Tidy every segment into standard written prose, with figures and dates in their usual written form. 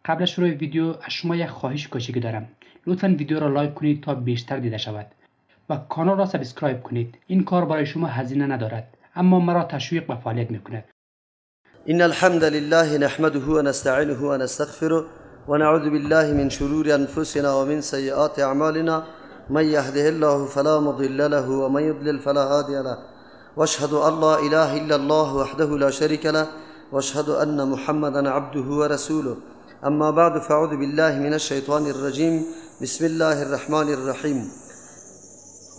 قبل از شروع ویدیو از شما یک خواهش کوچیکی دارم. لطفاً ویدیو را لایک کنید تا بیشتر دیده شود و کانال را سابسکرایب کنید. این کار برای شما هزینه ندارد اما مرا تشویق به فعالیت میکند. إن الحمد لله نحمده ونستعينه ونستغفره ونعوذ بالله من شرور أنفسنا ومن سيئات أعمالنا من يهده الله فلا مضل له ومن يضلل فلا هادي له وأشهد أن لا إله إلا الله وحده لا شريك له وأشهد أن محمدا عبده ورسوله أما بعد فأعوذ بالله من الشيطان الرجيم بسم الله الرحمن الرحيم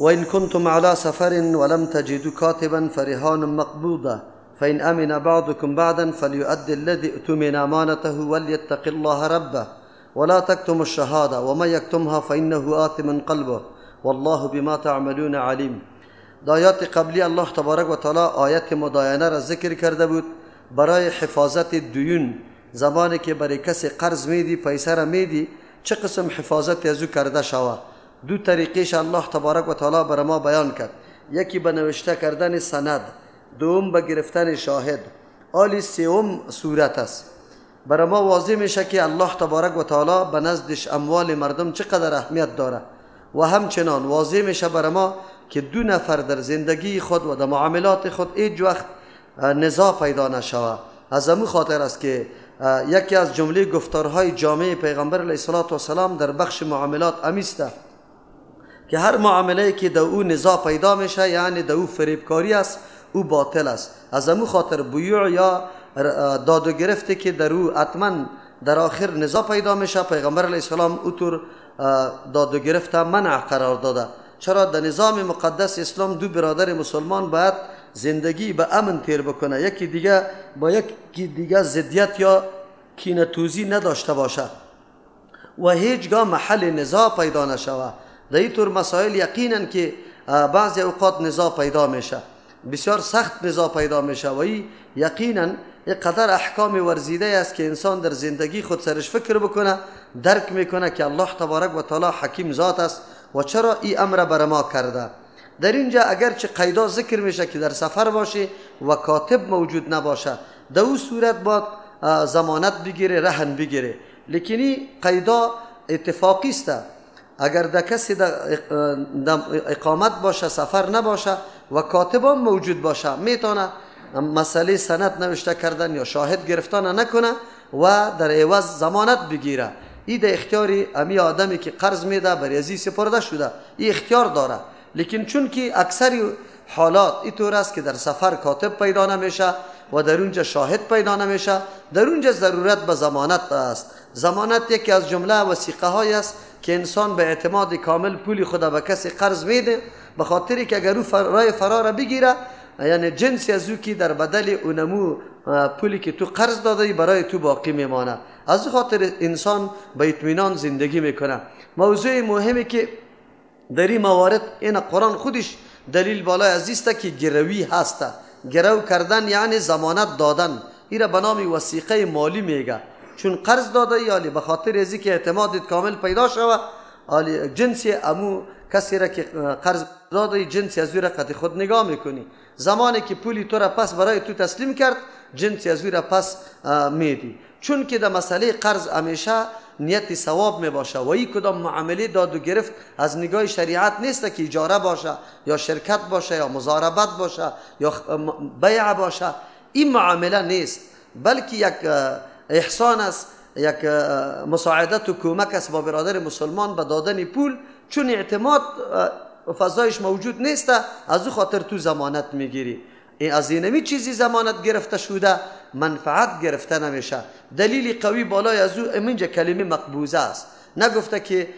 وإن كنتم على سفر ولم تجدوا كاتبا فرهان مقبوضة فإن أمن بعضكم بعضا فليؤدي الذي اؤتمن أمانته وليتق الله ربه ولا تكتموا الشهادة ومن يكتمها فإنه آثم قلبه والله بما تعملون عليم. آیات قبلی الله تبارک و تعالی آیت مداینه را ذکر کرده بود برای حفاظت دیون. زمانی که برای کسی قرض میدی پیسه را میدی چه قسم حفاظت از او کرده شود. دو طریقش الله تبارک و تعالی برای ما بیان کرد. یکی به نوشته کردن سند، دوم به گرفتن شاهد، آلی سوم صورت است. برای ما واضح میشه که الله تبارک و تعالی به نزدش اموال مردم چقدر اهمیت داره و همچنان واضح میشه برای ما که دو نفر در زندگی خود و در معاملات خود هیچ وقت نزاع پیدا نشود. از همون خاطر است که یکی از جمله گفتارهای جامع پیغمبر علیه السلام در بخش معاملات امیسته که هر معامله که در او نزاع پیدا میشه یعنی در او فریبکاری است، او باطل است. از همون خاطر بیوع یا داد و گرفته که در او حتما در آخر نزاع پیدا میشه، پیغمبر علیه السلام او طور داد و گرفته منع قرار داده. چرا در نظام مقدس اسلام دو برادر مسلمان باید زندگی به امن تیر بکنه، یکی دیگه با یکی دیگه ضدیت یا کینه‌توزی نداشته باشه و هیچگاه محل نزاع پیدا نشود. در این طور مسائل یقینا که بعضی اوقات نزاع پیدا میشه، بسیار سخت نزاع پیدا میشه و این یقینا یک قدر احکام ورزیده است که انسان در زندگی خود سرش فکر بکنه، درک میکنه که الله تبارک و تعالی حکیم ذات است و چرا این امر بر ما کرده. در اینجا اگرچه قیدا ذکر میشه که در سفر باشه و کاتب موجود نباشه، در اون صورت باید ضمانت بگیره، رهن بگیره، لیکن این قیدا اتفاقی است. اگر در کسی در اقامت باشه، سفر نباشه و کاتب هم موجود باشه، میتونه مسئله سند نوشته کردن یا شاهد گرفتن نکنه و در عوض ضمانت بگیره. این در اختیاری امی آدمی که قرض میده برای ازی سپرده شده، این اختیار داره. لیکن چون که اکثر حالات اینطور است که در سفر کاتب پیدا نمیشه و در اونجا شاهد پیدا نمیشه، در اونجا ضرورت به ضمانت است. ضمانت یکی از جمله وثیقه های است که انسان به اعتماد کامل پولی خود به کسی قرض میده، به خاطری که اگر او رای فرار بگیره یعنی جنسی از او که در بدل اونمو پولی که تو قرض داده برای تو باقی میمانه. از خاطر انسان به اطمینان زندگی میکنه. موضوع مهمی که در این موارد این قرآن خودش دلیل بالای عزیزه که گروی هست. گرو کردن یعنی ضمانت دادن، این را به نام وثیقه مالی میگه. چون قرض داده یالی به خاطر ازی که اعتمادت کامل پیدا شود، آلی جنسی امو کسی را که قرض داده جنسی از او را قد خود نگاه میکنی. زمانی که پولی تو را پس برای تو تسلیم کرد، جنسی از او را پس میدی. چون که در مسئله قرض همیشه نیت ثواب می باشه و این کدام معامله داد و گرفت از نگاه شریعت نیست که اجاره باشه یا شرکت باشه یا مضاربت باشه یا بیع باشه. این معامله نیست، بلکه یک احسان است، یک مساعدت و کمک است با برادر مسلمان به دادن پول. چون اعتماد فضایش موجود نیست، از او خاطر تو ضمانت میگیری. از اینمی چیزی ضمانت گرفته شده منفعت گرفته نمیشه. دلیل قوی بالای از او امینجا کلمه مقبوضه است، نگفته که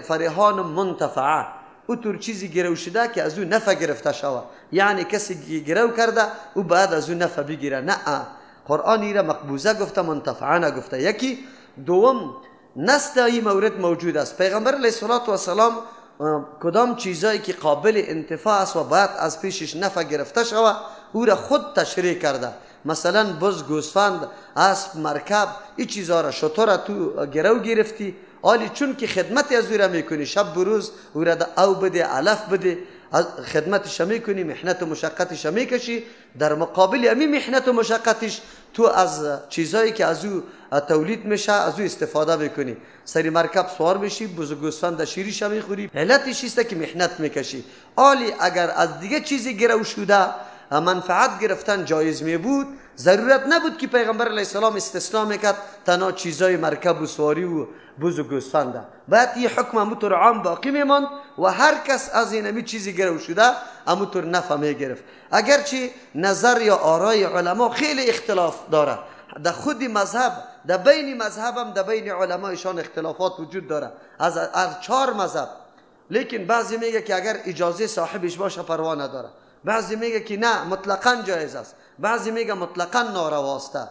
فرهان منتفعه، او طور چیزی گرو شده که از او نفع گرفته شود، یعنی کسی گرو کرده او بعد از او نفع بگیره. نه، قرآن ایره مقبوضه گفته، منتفعه نگفته. یکی دوم نسل این مورد موجود است. پیغمبر علیه السلام کدام چیزایی که قابل انتفاع است و باید از پیشش نفع گرفته شود او را خود تشریح کرده. مثلا بز، گوسفند، اسب، مرکب، این چیزها را، شتر تو گرو گرفتی، آلی چون که خدمت از او را میکنی، شب بروز او را او بده، علف بده، خدمتش میکنی، محنت و مشقتش میکشی، در مقابل همین محنت و مشقتش تو از چیزایی که از او تولید میشه از او استفاده میکنی. سری مرکب سوار بشی، بز گوسفند شیریش میخوری، علتش است که محنت میکشی. عالی اگر از دیگه چیزی گرو شده منفعت گرفتن جایز می بود، ضرورت نبود که پیغمبر علیه السلام استثناء میکرد تنها چیزای مرکب و سواری و بز و گوسفند. باید این حکم همونطور عام باقی میماند و هر کس از این همی چیزی گرو شده همونطور نفع میگرفت. اگرچه نظر یا آرای علما خیلی اختلاف داره، در خود مذهب، در بین مذهب هم در بین علمایشان اختلافات وجود داره از 4 مذهب. لیکن بعضی میگه که اگر اجازه صاحبش باشه پروا نداره، بعضی میگه که نه مطلقاً جایز است، بعضی میگه مطلقاً نارواسته.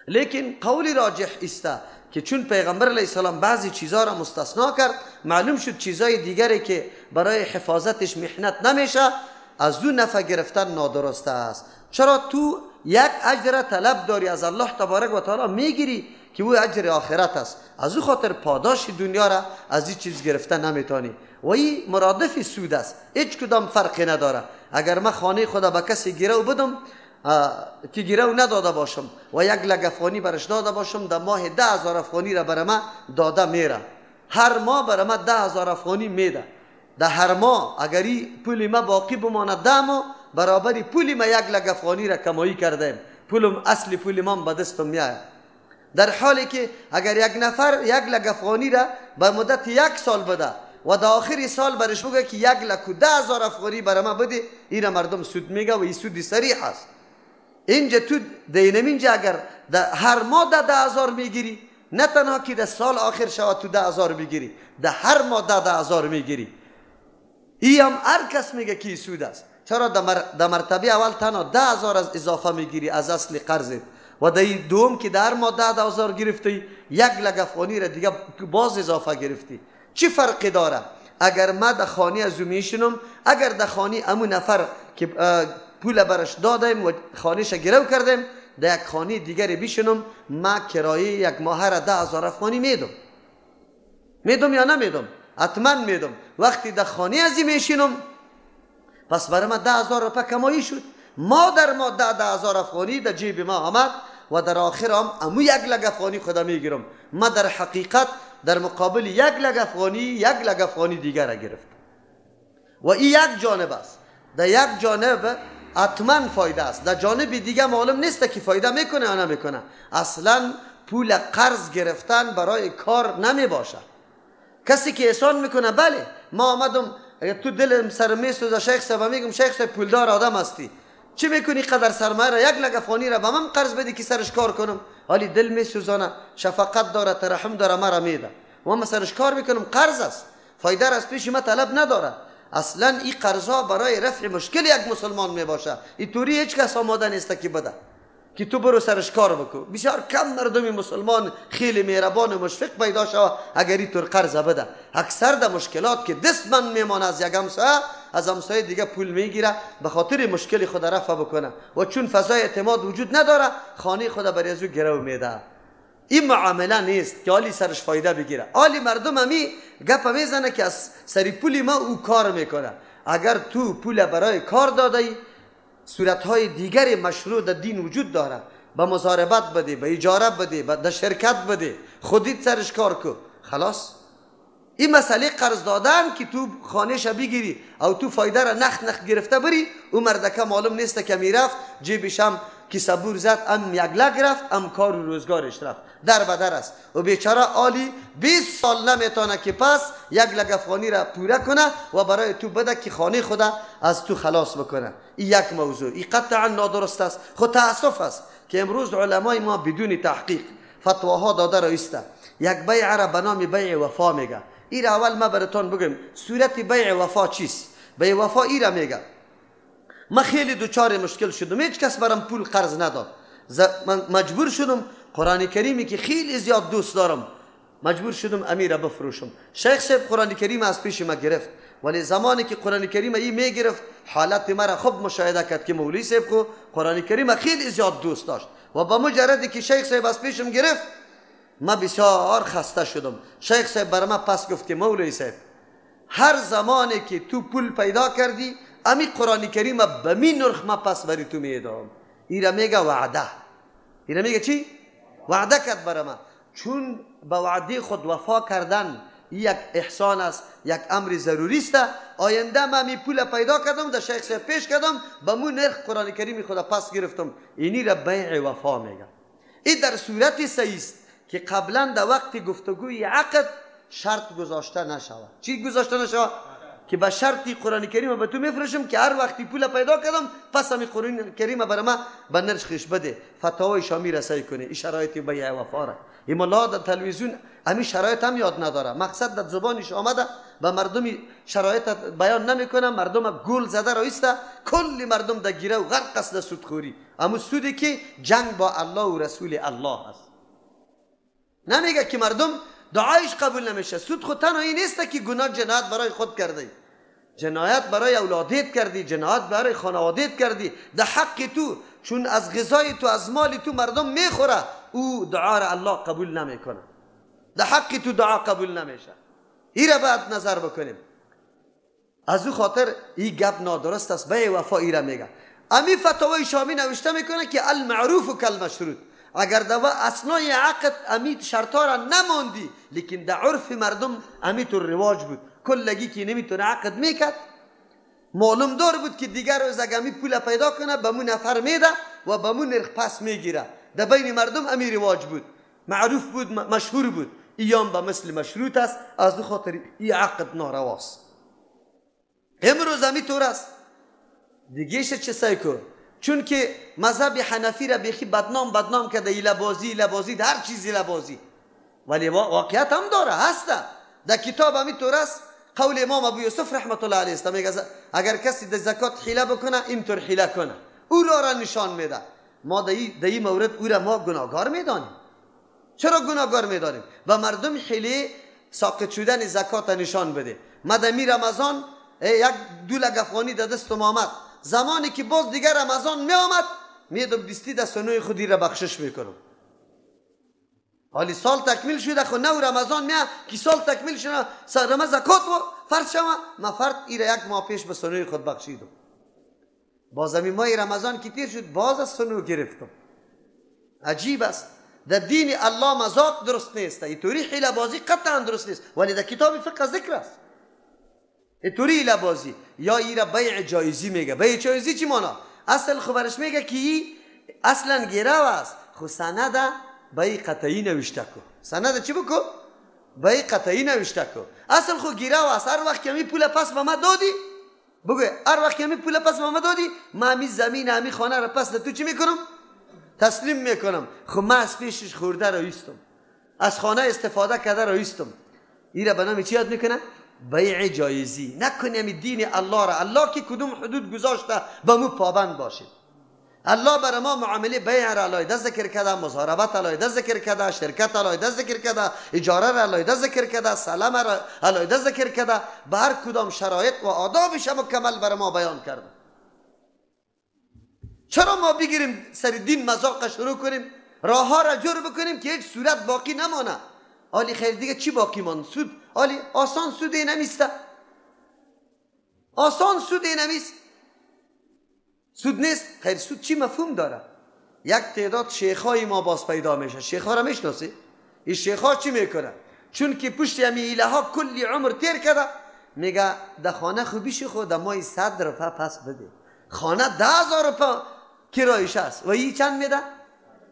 لیکن قولی راجح است که چون پیغمبر علیه السلام بعضی چیزها را مستثنا کرد، معلوم شد چیزای دیگری که برای حفاظتش محنت نمیشه از اون نفع گرفتن نادرسته است. چرا تو یک اجر طلب داری از الله تبارک و تعالی میگیری که او اجر آخرت است، از او خاطر پاداش دنیا را از این چیز گرفتن نمیتونی و این مرادف سود است، هیچ کدام فرقی نداره. اگر من خانه خدا به کسی گرو بدم که گرو نداده باشم و یک لگ افغانی برش داده باشم، در ماه 10,000 افغانی را برای من داده میره، هر ماه برای من 10,000 افغانی میده. در هر ماه اگری پول ما باقی بماند 10 ماه برابری پول ما یک لگ افغانی را کمایی کردیم، پولم اصلی پول ما به دستم میاد. در حالی که اگر یک نفر یک لگ افغانی را به مدت 1 سال بده و در آخری سال برش بگه که 1,10,000 افغانی برای ما بده، این مردم سود میگه و این سود صریح است. اینجا تو دینم اینجا اگر در هر ماه 10,000 میگیری، نه تنها که در سال آخر شود تو 10,000 بگیری، در هر ماه 10,000 میگیری. این هم هر کس میگه که سود است. چرا در مرتبه اول تنها 10,000 از اضافه میگیری از اصل قرضت و در دوم که در ماه 10,000 گرفتی 1 لگ افغانی را دیگه باز اضافه گرفتی. چی فرقی داره؟ اگر ما در خانه از او میشنم، اگر در خانه امون نفر که پول برش دادیم و خانهش گرو کردیم در یک خانه دیگری بیشنم، ما کرایه یک ماه را 10,000 افغانی میدم یا نمیدم؟ حتما میدم. وقتی در خانه ازی میشینم پس برای ما 10,000 روپه کمایی شد، ما در ما 10,000 افغانی در جیب ما آمد و در آخر هم امو 1 لگ افغانی خدا میگیرم. ما در حقیقت در مقابل 1 لگ افغانی 1 لگ افغانی دیگر را گرفت و این یک جانب است. در یک جانب حتما فایده است، در جانب دیگه معلوم نیست که فایده میکنه یا نمیکنه. اصلا پول قرض گرفتن برای کار نمی باشه. کسی که احسان میکنه بله ما آمدم تو دلم سر میسوزه شیخ صاحب، میگم شیخ صاحب پولدار آدم هستی، چی میکنی قدر سرمایه را 1 لگ افغانی را به من قرض بدی که سرش کار کنم؟ حالی دل میسوزانه، شفقت داره، ترحم داره، مرا میده و من سرش کار میکنم. قرض است، فایده را از پیش ما طلب نداره. اصلا این قرضا برای رفع مشکل یک مسلمان میباشه. این طوری هیچ کس آماده نیست که بده که تو برو سرش کار بکن. بسیار کم مردم مسلمان خیلی مهربان و مشفق پیدا شود اگر این طور قرض بده. اکثر در مشکلات که دستمند میمانه از یک همسایه، از همسایه دیگه پول میگیره به خاطر مشکل خود رفع بکنه و چون فضای اعتماد وجود نداره خانه خود برای ازو گرو میده. این معامله نیست که حالی سرش فایده بگیره. حالی مردم همی گپ میزنه که از سری پولی ما او کار میکنه. اگر تو پول برای کار دادی، صورتهای دیگری مشروع در دین وجود داره، به مزاربت بده، به اجاره بده، به شرکت بده، خودت سرش کار کن، خلاص. این مسئله قرض دادن که تو خانهش بگیری او تو فایده را نخ گرفته بری، او مردکه معلوم نیست که میرفت جیبش هم که صبور زد ام 1 لگ رفت ام کار و روزگارش رفت، در بدر است و بیچاره عالی 20 سال نمیتونه که پس 1 لگ افغانی را پوره کنه و برای تو بده که خانه خدا از تو خلاص بکنه. این یک موضوع، این قطعا نادرست است. خود تاسف است که امروز علمای ما بدون تحقیق فتواها داده رایسته. یک بیع را به نام بیع وفا میگه. این اول ما براتون بگم صورت بیع وفا چیست. بیع وفا این را میگه من خیلی دوچار مشکل شدم، هیچ کس برام پول قرض نداد، من مجبور شدم قرآن کریمی که خیلی زیاد دوست دارم مجبور شدم امیر بفروشم. شیخ صاحب قرآن کریم از پیش ما گرفت، ولی زمانی که قرآن کریم ای میگرفت حالت مرا خوب مشاهده کرد که مولوی صاحب کو قرآن کریم خیلی زیاد دوست داشت و با مجردی که شیخ صاحب از پیشم گرفت ما بسیار خسته شدم. شیخ صاحب برای من پس گفت که مولوی صاحب هر زمانی که تو پول پیدا کردی امی قرآن کریم به می نرخ ما پس بری تو میدم. ایره میگه وعده. ایره میگه چی؟ وعده کرد برای ما. چون به وعده خود وفا کردن یک احسان است، یک امر ضروری است. آینده من می پول پیدا کردم، در شیخ صاحب پیش کردم، به مو نرخ قرآن کریم خدا پس گرفتم. اینی را بیع وفا میگه. این در صورت صحیح است که قبلا در وقت گفتگوی عقد شرط گذاشته نشود. چی گذاشته نشود؟ که به شرطی قرآن کریم به تو میفرشم که هر وقتی پول پیدا کردم پس همی قرآن کریم برای من به نرخش بده. فتاوای شامی رسایی کنه. این شرایط بیع وفا را. این ملا در تلویزیون همین شرایط هم یاد نداره. مقصد در زبانش آمده به مردمی شرایط بیان نمیکنه. مردم گول زده رایسته، کلی مردم در گیره و غرق است در سودخوری. اما سودی که جنگ با الله و رسول الله است. نمیگه که مردم دعایش قبول نمیشه. سود خود تنهایی نیست که گناه جنایت برای خود کردی، جنایت برای اولادیت کردی، جنایت برای خانوادیت کردی در حق تو، چون از غذای تو از مال تو مردم میخوره، او دعا را الله قبول نمیکنه، در حق تو دعا قبول نمیشه. این را باید نظر بکنیم. از او خاطر این گپ نادرست است. بیع وفا این را میگه. امی فتاوای شامی نوشته میکنه که المعروف کالمشروط. اگر دوا اسنای عقد امی شرطا را نماندی لیکن در عرف مردم امی تو رواج بود، کلگی که نمیتونه عقد میکرد، معلوم دار بود که دیگر روز اگر امی پول پیدا کنه به مو نفر میده و به مو نرخ پس میگیره. در بین مردم امی رواج بود، معروف بود، مشهور بود. ایام به مثل مشروط است. از او خاطر این عقد نارواست. امروز امی طور است. دیگهش چه سعی کن؟ چون که مذهب حنفی را بیخی بدنام کرده. لبازی در هر چیزی لبازی، ولی واقعیت هم داره، هسته. در کتاب همی طور است. قول امام ابو یوسف رحمت الله علیه است، میگه اگر کسی در زکات حیله بکنه اینطور حیله کنه، او را نشان میده. ما در این مورد او را ما گناهگار میدانیم. چرا گناهگار میدانیم؟ و مردم حیله ساقط شدن زکات نشان بده. ما در رمضان یک 2 لک افغانی در دستم آمد، زمانی که باز دیگر رمضان می آمد میدم دستی در سنوی خودی را بخشش میکنم. حالی سال تکمیل شده خود نو رمضان میاد که سال تکمیل شده رمضان زکات و فرض شما ما فرد ای را 1 ماه پیش به سنوی خود بخشیدم. باز همین ماه رمضان که تیر شد باز از سنو گرفتم. عجیب است. در دین الله مذاق درست نیست. اینطوری حیله بازی قطعا درست نیست، ولی در کتاب فقه ذکر است. اینطوری حیله بازی یا ای را بیع جایزی میگه. بیع جایزی چی معنا؟ اصل خبرش میگه که ای اصلا گیرو است، خو سند بیع قطعی نوشته کو. سند چی بکو؟ بیع قطعی نوشته کو. اصل خو گیرو است. هر وقت که می پول پس به ما دادی، بگو هر وقت که می پول پس به ما دادی، ما می زمین می خانه را پس تو چی میکنم؟ تسلیم میکنم. خب من از پیشش خورده را ایستم، از خانه استفاده کرده را ایستم. این را به نام چی یاد میکنه؟ بیع جایزی. نکنیم دین الله را. الله که کدوم حدود گذاشته به مو پابند باشیم. الله برای ما معامله بیع را علایده ذکر کرده، مضاربت علایده ذکر کرده، شرکت علایده ذکر کرده، اجاره را علایده ذکر کرده، سلام را علایده ذکر کرده. به هر کدام شرایط و آدابش مکمل برای ما بیان کرده. چرا ما بگیریم سر دین مذاق شروع کنیم، راه ها را جور بکنیم که هیچ صورت باقی نمانه؟ آلی خیر دیگه چی باقی ماند؟ سود. آلی آسان سود نمیسته. آسان سود نمیست. سود نیست. خیر سود چی مفهوم داره؟ یک تعداد شیخای ما باز پیدا میشه. شیخا را میشناسی؟ این شیخا چی میکنه؟ چون که پشت همی ایله ها کلی عمر تیر کرده، میگه در خانه خوبیش خود مای 100 روپه پس بده. خانه 10,000 روپه کرایش است و این چند میده؟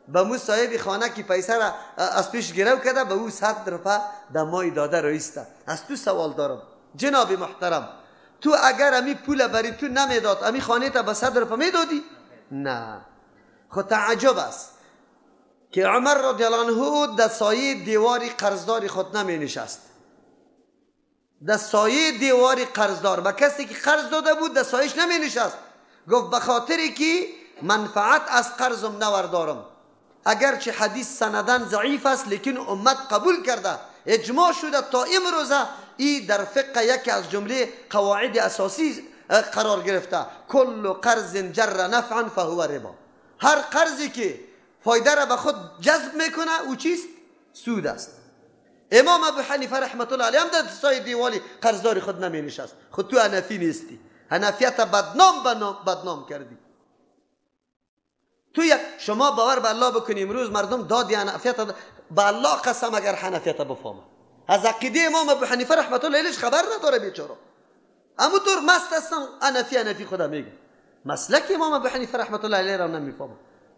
به مو صاحب خانه که پیسه را از پیش گرو کرده به او 100 روپه در مای داده رایسته. از تو سوال دارم جناب محترم، تو اگر امی پول بری تو نمیداد امی خانه تا به 100 روپه میدادی؟ نه. خود تعجب است که عمر رضی الله عنه در سایه دیواری قرضدار خود نمی نشست. در سایه دیواری قرضدار به کسی که قرض داده بود در سایش نمی نشست. گفت به خاطری که منفعت از قرضم نوردارم. اگرچه حدیث سندن ضعیف است لیکن امت قبول کرده، اجماع شده تا امروزه ای در فقه یکی از جمله قواعد اساسی قرار گرفته. کل قرض جر نفعا فهو ربا. هر قرضی که فایده را به خود جذب میکنه او چیست؟ سود است. امام ابو حنیفه رحمت الله علیه هم در سایه دیوالی قرضدار خود نمی نشست. خود تو حنفی نیستی، حنفیت بدنام کردی. تو یک شما باور به الله بکنی امروز مردم دادی حنفیت به الله قسم اگر حنفیت بفهمه از عقیده امام ابو حنیفه رحمت الله علیه خبر نداره بیچاره. اما طور مست هستن حنفی خدا میگه. مسلک امام ابو حنیفه رحمت الله علیه را نمیفهمه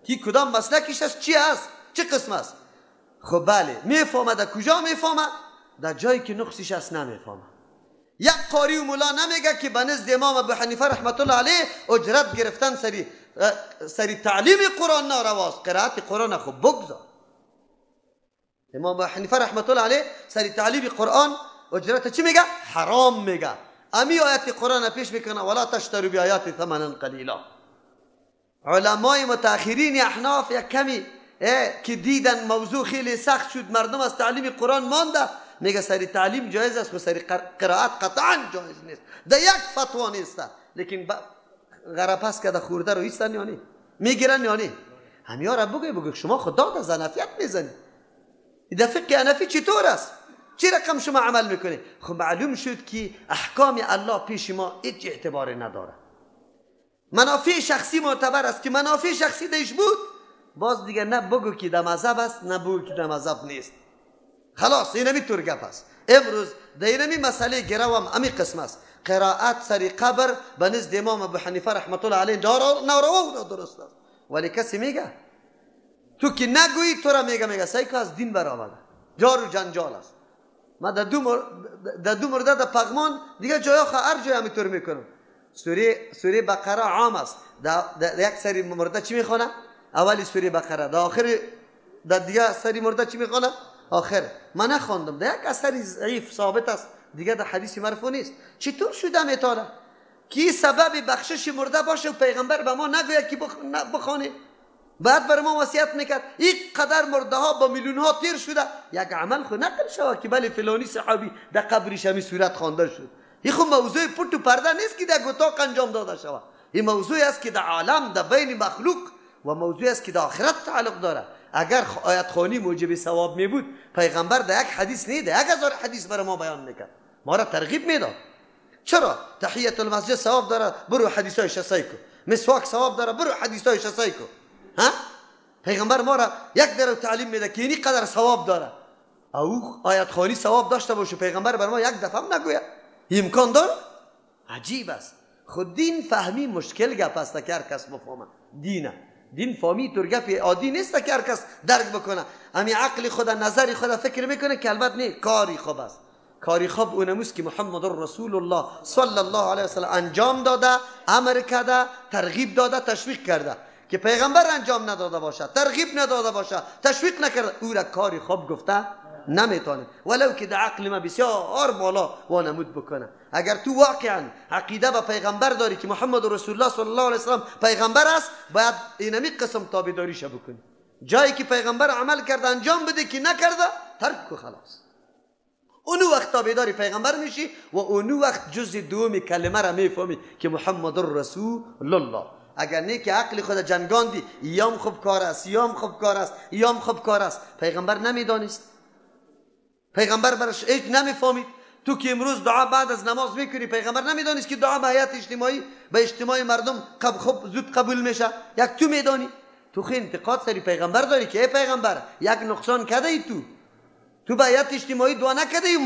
کی کدام مسلکش است، چی است، چه قسم است. خب بله میفهمه. در کجا میفهمه؟ در جایی که نقصش است نمیفهمه. یک قاری و مولا نمیگه که به نزد امام ابو حنیفه رحمت الله علیه اجرت گرفتن سری تعلیم قرآن نارواست. قرائت قرآن خب بگذار. امام ابو حنیفه رحمت الله علیه سری تعلیم قرآن اجرت چی میگه؟ حرام میگه. امی آیت قرآن پیش میکنه ولا تشتروا بآیات ثمنا قلیلا. علمای متأخرین احناف یک کمی که دیدن موضوع خیلی سخت شد، مردم از تعلیم قرآن مانده، میگه سری تعلیم جایز است و سری قرائت قطعا جایز نیست. در یک فتوا نیست. لیکن غرپس که در خورده رو ایستن یا نی میگیرن یا نی. همیا را بگو شما خدا از حنفیت میزنی. در فقه حنفی چطور است؟ چی رقم شما عمل میکنی؟ خب معلوم شد که احکام الله پیش ما هیچ اعتباری نداره. منافع شخصی معتبر است که منافع شخصی دیش بود، باز دیگه نه بگو که در مذهب است نه بگو که در مذهب نیست. خلاص اینمی طور گپ است. امروز در اینمی مسئله گروم امی قسم است. قرائت سری قبر به نزد امام ابو حنیفه رحمت الله علیه ناروا و درست است. ولی کسی میگه تو که نگویی تو را میگه سایکو از دین برآورده، جار و جنجال است. ما در دو مورد در پغمان دیگه جای هر جای همینطور میکنم. سوره بقره عام است. در یک سری مورد چی میخونه؟ اولی سوره بقره، در آخر در دیگه سری مورد چی میخونه؟ آخر. من نخوندم، در یک اثری ضعیف ثابت است، دیگه در حدیث مرفوع نیست. چطور شده میتونه کی سبب بخشش مرده باشه و پیغمبر به ما نگوید که بخونه؟ بعد بر ما وصیت میکرد این قدر مرده ها با میلیون ها تیر شده، یک عمل خود نقل شود که بله فلانی صحابی در قبرش همی صورت خوانده شد. این خود موضوع پشت و پرده نیست که در گتاق انجام داده شود. این موضوع است که در عالم در بین مخلوق و موضوع است که در آخرت تعلق داره. اگر آیت خوانی موجب ثواب می بود پیغمبر در یک حدیث نه در 1000 حدیث برای ما بیان میکرد، ما را ترغیب میداد. چرا تحیت المسجد ثواب داره برو حدیثایش سعی کن، مسواک ثواب داره برو حدیثایش سعی کن. ها پیغمبر ما را یک درو تعلیم میده که اینی قدر ثواب داره. او آیت خوانی ثواب داشته باشه پیغمبر بر ما یک دفعه هم نگوید. امکان داره؟ عجیب است. خود دین فهمی مشکل گپ است که هر کس بفهمه. دین فهمی طور گپ عادی نیست که هر کس درک بکنه. امی عقل خود نظر خود فکر میکنه که البته نه کاری خوب است. کاری خوب اونموست که محمد رسول الله صلی الله علیه و سلم انجام داده، امر کرده، ترغیب داده، تشویق کرده. که پیغمبر انجام نداده باشه، ترغیب نداده باشه، تشویق نکرده، او را کاری خوب گفته نمیتونه، ولو که در عقل ما بسیار بالا وانمود بکنه. اگر تو واقعا عقیده به پیغمبر داری که محمد رسول الله صلی الله علیه وسلم پیغمبر است، باید اینمی قسم تابعداریش بکنی. جایی که پیغمبر عمل کرده انجام بده، که نکرده ترک کو خلاص. اونو وقت تابعدار پیغمبر میشی و اونو وقت جز دوم کلمه را میفهمی که محمد رسول الله. اگر نه که عقل خود جنگاندی یام خوب کار است، یام خوب کار است، یام خوب کار است، پیغمبر نمیدانست، پیغمبر برش هیچ نمیفهمید. تو که امروز دعا بعد از نماز میکنی، پیغمبر نمیدانست که دعا به حیات اجتماعی به اجتماع مردم خوب زود قبول میشه، یک تو میدانی. تو خیلی انتقاد سری پیغمبر داری که ای پیغمبر یک نقصان کرده ای تو به حیات اجتماعی دعا نکرده ای،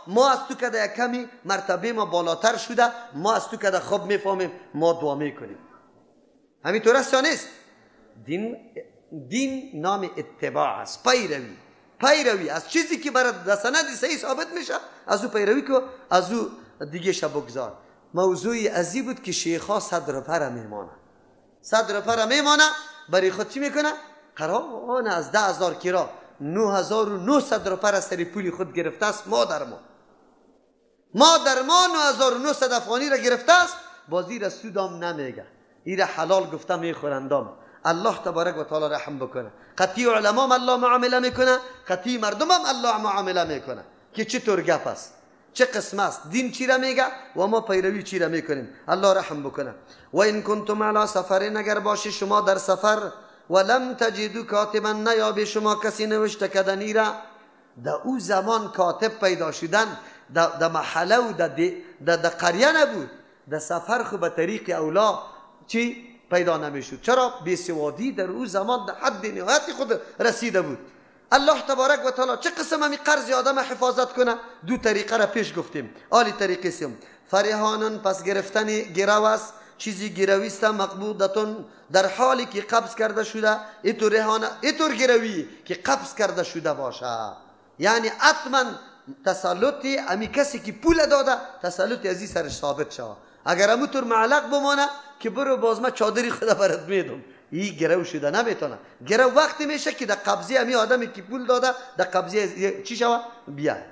ما از تو کده یک کمی مرتبه ما بالاتر شده، ما از تو کده خوب میفهمیم، ما دعا میکنیم. همینطور است یا نیست؟ دین نام اتباع است، پیروی از چیزی که برای در سند صحیح ثابت میشه از او پیروی کو، از او دیگه شب بگذار. موضوعی ازی بود که شیخا صدر پر میمانه برای خود چی میکنه؟ قرآن از 10,000 کرا 9,900 روپر از سری پولی خود گرفته است. ما در ما 9,900 افغانی را گرفته است، بازی را سودام نمیگه، این را حلال گفته میخورندام. الله تبارک و تعالی رحم بکنه. قطعی علمام الله معامله میکنه، قطعی مردم هم الله معامله میکنه که چطور گپ است، چه قسم است، دین چی را میگه و ما پیروی چی را میکنیم. الله رحم بکنه. و این کنتم علی سفرین، اگر باشی شما در سفر، ولم تجدوا کاتبا، نیابی شما کسی نوشته کدنی را، در او زمان کاتب پیدا شدن در محله و در قریه نبود. در سفر خو به طریق اولا چی پیدا نمیشد. چرا؟ بیسوادی در او زمان در حد نهایت خود رسیده بود. الله تبارک و تعالی چه قسم همی قرض آدم حفاظت کنه؟ دو طریقه را پیش گفتیم. آلی طریقه سیم فرهانون، پس گرفتن گرو است، چیزی گروی است مقبوضتون، در حالی که قبض کرده شده. اینطور گروی که قبض کرده شده باشه، یعنی حتما تسلطی امی کسی که پول داده تسلطی ازی سرش ثابت شود. اگر همونطور معلق بمانه که برو باز ما چادری خدا برات میدم، این گرو شده نمیتونه. گرو وقتی میشه که در قبضی امی آدمی که پول داده در قبضی چی شود بیاد.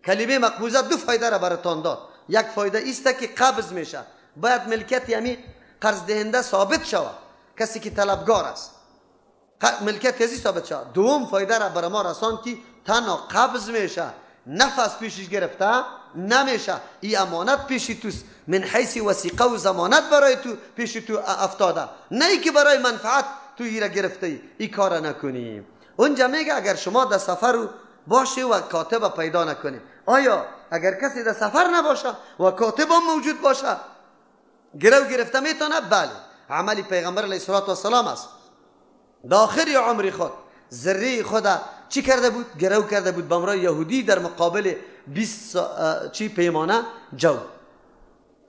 کلمه مقبوضه دو فایده را براتان داد. یک فایده است که قبض میشه، باید ملکیت امی قرض دهنده ثابت شود، کسی که طلبگار است ملکیت ازی ثابت شود. دوم فایده را برای ما رسان که تنها قبض میشه، نفس پیشش گرفته نمیشه. این امانت پیشی توست، من حیث وثیقه و ضمانت برای تو پیشی تو افتاده، نه ای که برای منفعت تو ایره گرفته ای. این کار نکنی. اونجا میگه اگر شما در سفر باشه و کاتب پیدا نکنی. آیا اگر کسی در سفر نباشه و کاتب هم موجود باشه گرو گرفته میتونه؟ بله. عملی پیغمبر علیه السلام است. در آخر عمر خود ذره خود چی کرده بود؟ گرو کرده بود بامرای یهودی در مقابل 20 پیمانه جو.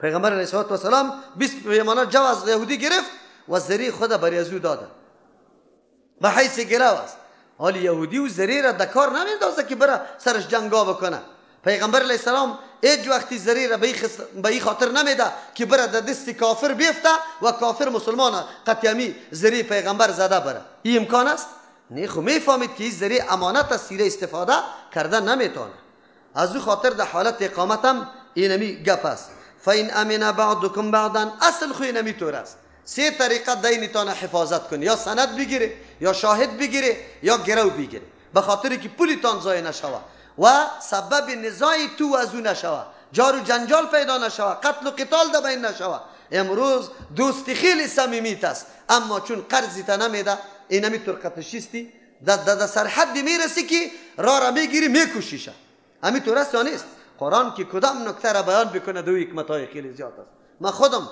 پیغمبر علیه السلام 20 پیمانه جو از یهودی گرفت و ذره خود بر یزو داده به حیث گرو است. حال یهودی و ذره را دکار نمیندازه که بره سرش جنگا بکنه. پیغمبر علیه السلام هیچ وقتی ذره را به این خاطر نمیده که بره در دست کافر بیفته و کافر مسلمان قطعمی ذره پیغمبر زده بره. این امکان است؟ نه. خو میفهمید که این ذره امانت است، سیره استفاده کردن نمیتونه. از او خاطر در حالت اقامت هم اینمی گپ است. فین امن بعضکم بعضا، اصل خو اینمی طور است. سه طریقه دینتان حفاظت کنی، یا سند بگیره، یا شاهد بگیره، یا گرو بگیره، به خاطر که پولتان ضایع نشود و سبب نزاع تو از او نشود، جار و جنجال پیدا نشود، قتل و قتال در بین نشود. امروز دوستی خیلی صمیمیت است، اما چون قرضی تا نمیده اینمی طور قطشیستی در سرحد میرسی که راه را میگیری میکشیش. همین طور است یا نیست؟ قرآن که کدام نکته را بیان بکنه دو حکمت‌های خیلی زیاد است. من خودم